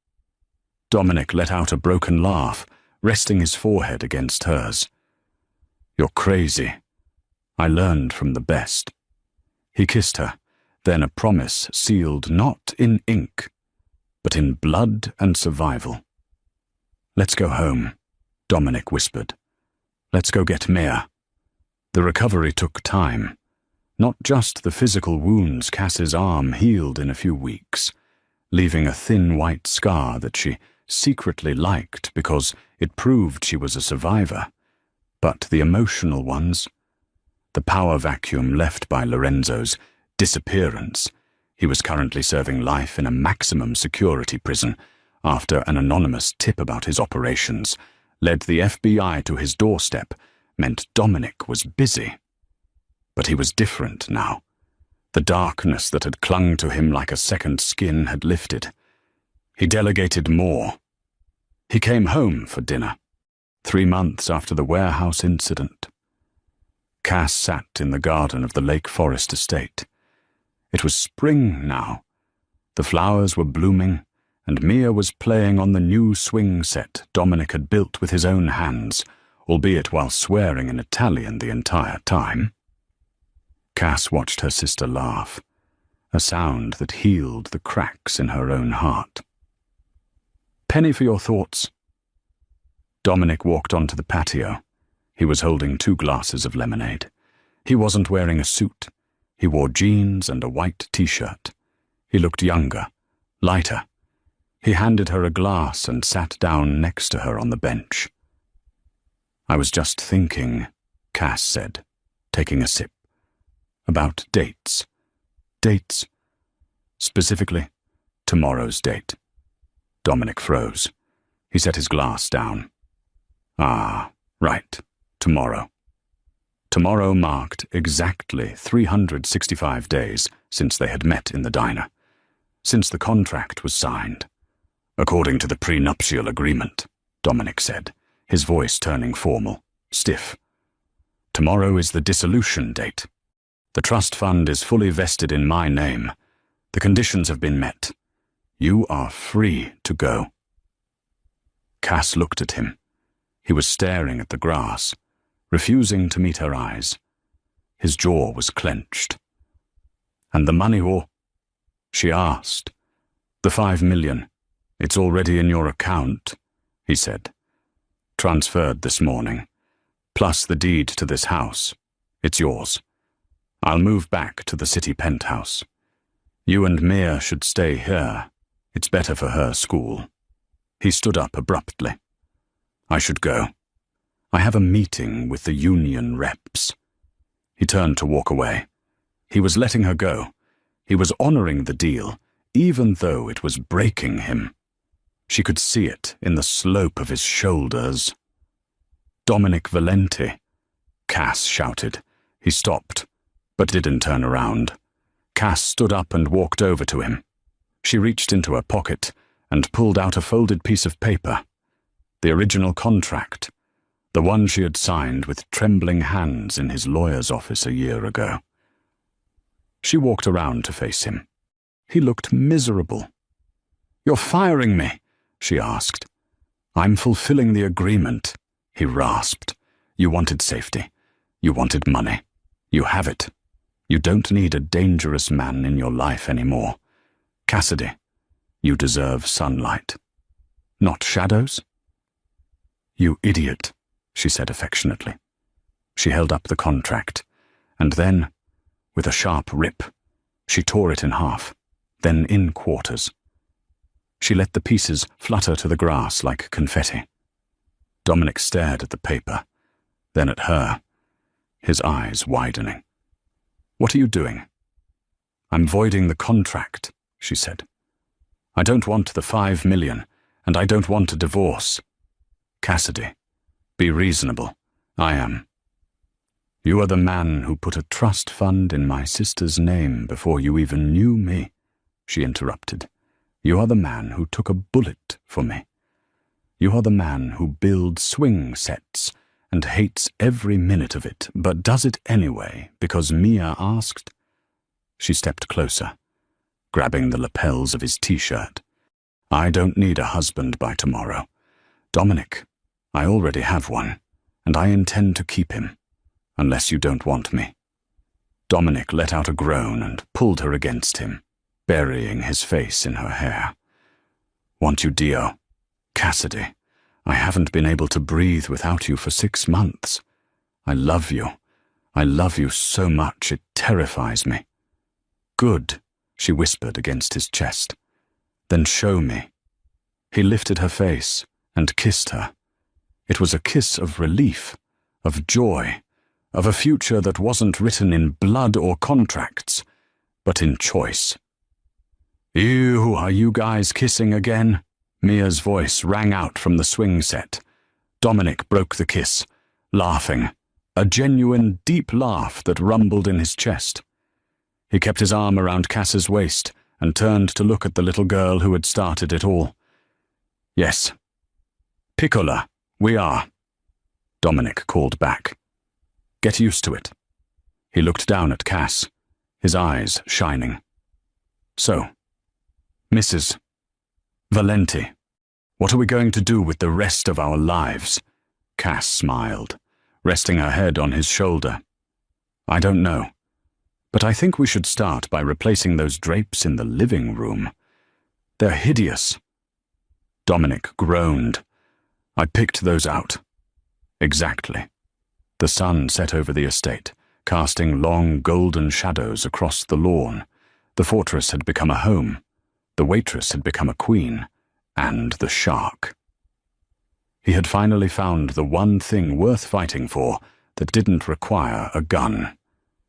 Dominic let out a broken laugh, resting his forehead against hers. "You're crazy. I learned from the best." He kissed her, then a promise sealed not in ink, but in blood and survival. "Let's go home," Dominic whispered. "Let's go get Mia." The recovery took time. Not just the physical wounds. Cass's arm healed in a few weeks, leaving a thin white scar that she secretly liked because it proved she was a survivor. But the emotional ones, the power vacuum left by Lorenzo's disappearance. He was currently serving life in a maximum security prison after an anonymous tip about his operations led the FBI to his doorstep, meant Dominic was busy. But he was different now. The darkness that had clung to him like a second skin had lifted. He delegated more. He came home for dinner, 3 months after the warehouse incident. Cass sat in the garden of the Lake Forest estate. It was spring now. The flowers were blooming, and Mia was playing on the new swing set Dominic had built with his own hands, albeit while swearing in Italian the entire time. Cass watched her sister laugh, a sound that healed the cracks in her own heart. "Penny for your thoughts." Dominic walked onto the patio. He was holding 2 glasses of lemonade. He wasn't wearing a suit. He wore jeans and a white t-shirt. He looked younger, lighter. He handed her a glass and sat down next to her on the bench. "I was just thinking," Cass said, taking a sip, "about dates. Dates. Specifically, tomorrow's date." Dominic froze. He set his glass down. "Ah, right, tomorrow." Tomorrow marked exactly 365 days since they had met in the diner, since the contract was signed. "According to the prenuptial agreement," Dominic said, his voice turning formal, stiff. "Tomorrow is the dissolution date. The trust fund is fully vested in my name. The conditions have been met. You are free to go." Cass looked at him. He was staring at the grass, refusing to meet her eyes. His jaw was clenched. "And the money or?" she asked. "The 5 million. It's already in your account," he said. "Transferred this morning. Plus the deed to this house. It's yours." I'll move back to the city penthouse. You and Mia should stay here. It's better for her school." He stood up abruptly. "I should go. I have a meeting with the union reps." He turned to walk away. He was letting her go. He was honoring the deal, even though it was breaking him. She could see it in the slope of his shoulders. "Dominic Valenti," Cass shouted. He stopped, but didn't turn around. Cass stood up and walked over to him. She reached into her pocket and pulled out a folded piece of paper. The original contract, the one she had signed with trembling hands in his lawyer's office a year ago. She walked around to face him. He looked miserable. "You're firing me?" she asked. "I'm fulfilling the agreement," he rasped. "You wanted safety. You wanted money. You have it. You don't need a dangerous man in your life anymore. Cassidy, you deserve sunlight. Not shadows?" "You idiot," she said affectionately. She held up the contract, and then, with a sharp rip, she tore it in half, then in quarters. She let the pieces flutter to the grass like confetti. Dominic stared at the paper, then at her, his eyes widening. "What are you doing?" "I'm voiding the contract," she said. "I don't want the $5 million, and I don't want a divorce." "Cassidy, be reasonable. I am." "You are the man who put a trust fund in my sister's name before you even knew me," she interrupted. "You are the man who took a bullet for me. You are the man who builds swing sets and hates every minute of it, but does it anyway because Mia asked." She stepped closer, grabbing the lapels of his t-shirt. "I don't need a husband by tomorrow. Dominic, I already have one, and I intend to keep him, unless you don't want me." Dominic let out a groan and pulled her against him, burying his face in her hair. "Want you, Dio? Cassidy, I haven't been able to breathe without you for 6 months. I love you. I love you so much it terrifies me." "Good," she whispered against his chest. "Then show me." He lifted her face and kissed her. It was a kiss of relief, of joy, of a future that wasn't written in blood or contracts, but in choice. "Ew, are you guys kissing again?" Mia's voice rang out from the swing set. Dominic broke the kiss, laughing, a genuine, deep laugh that rumbled in his chest. He kept his arm around Cass's waist and turned to look at the little girl who had started it all. "Yes. Piccola, we are," Dominic called back. "Get used to it." He looked down at Cass, his eyes shining. "So, Mrs. Valenti, what are we going to do with the rest of our lives?" Cass smiled, resting her head on his shoulder. "I don't know, but I think we should start by replacing those drapes in the living room. They're hideous." Dominic groaned. "I picked those out." "Exactly." The sun set over the estate, casting long golden shadows across the lawn. The fortress had become a home. The waitress had become a queen, and the shark. He had finally found the one thing worth fighting for that didn't require a gun.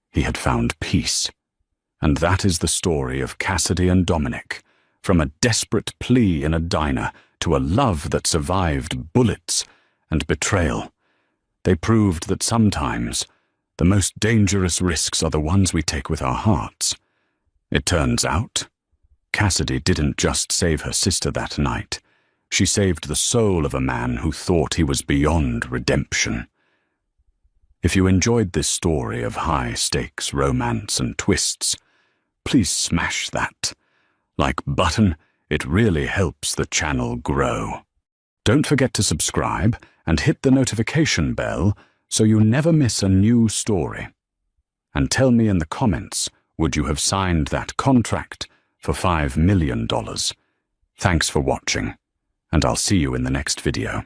He had found peace. And that is the story of Cassidy and Dominic, from a desperate plea in a diner to a love that survived bullets and betrayal. They proved that sometimes the most dangerous risks are the ones we take with our hearts. It turns out, Cassidy didn't just save her sister that night. She saved the soul of a man who thought he was beyond redemption. If you enjoyed this story of high-stakes romance and twists, please smash that like button. It really helps the channel grow. Don't forget to subscribe and hit the notification bell so you never miss a new story. And tell me in the comments, would you have signed that contract for $5 million? Thanks for watching, and I'll see you in the next video.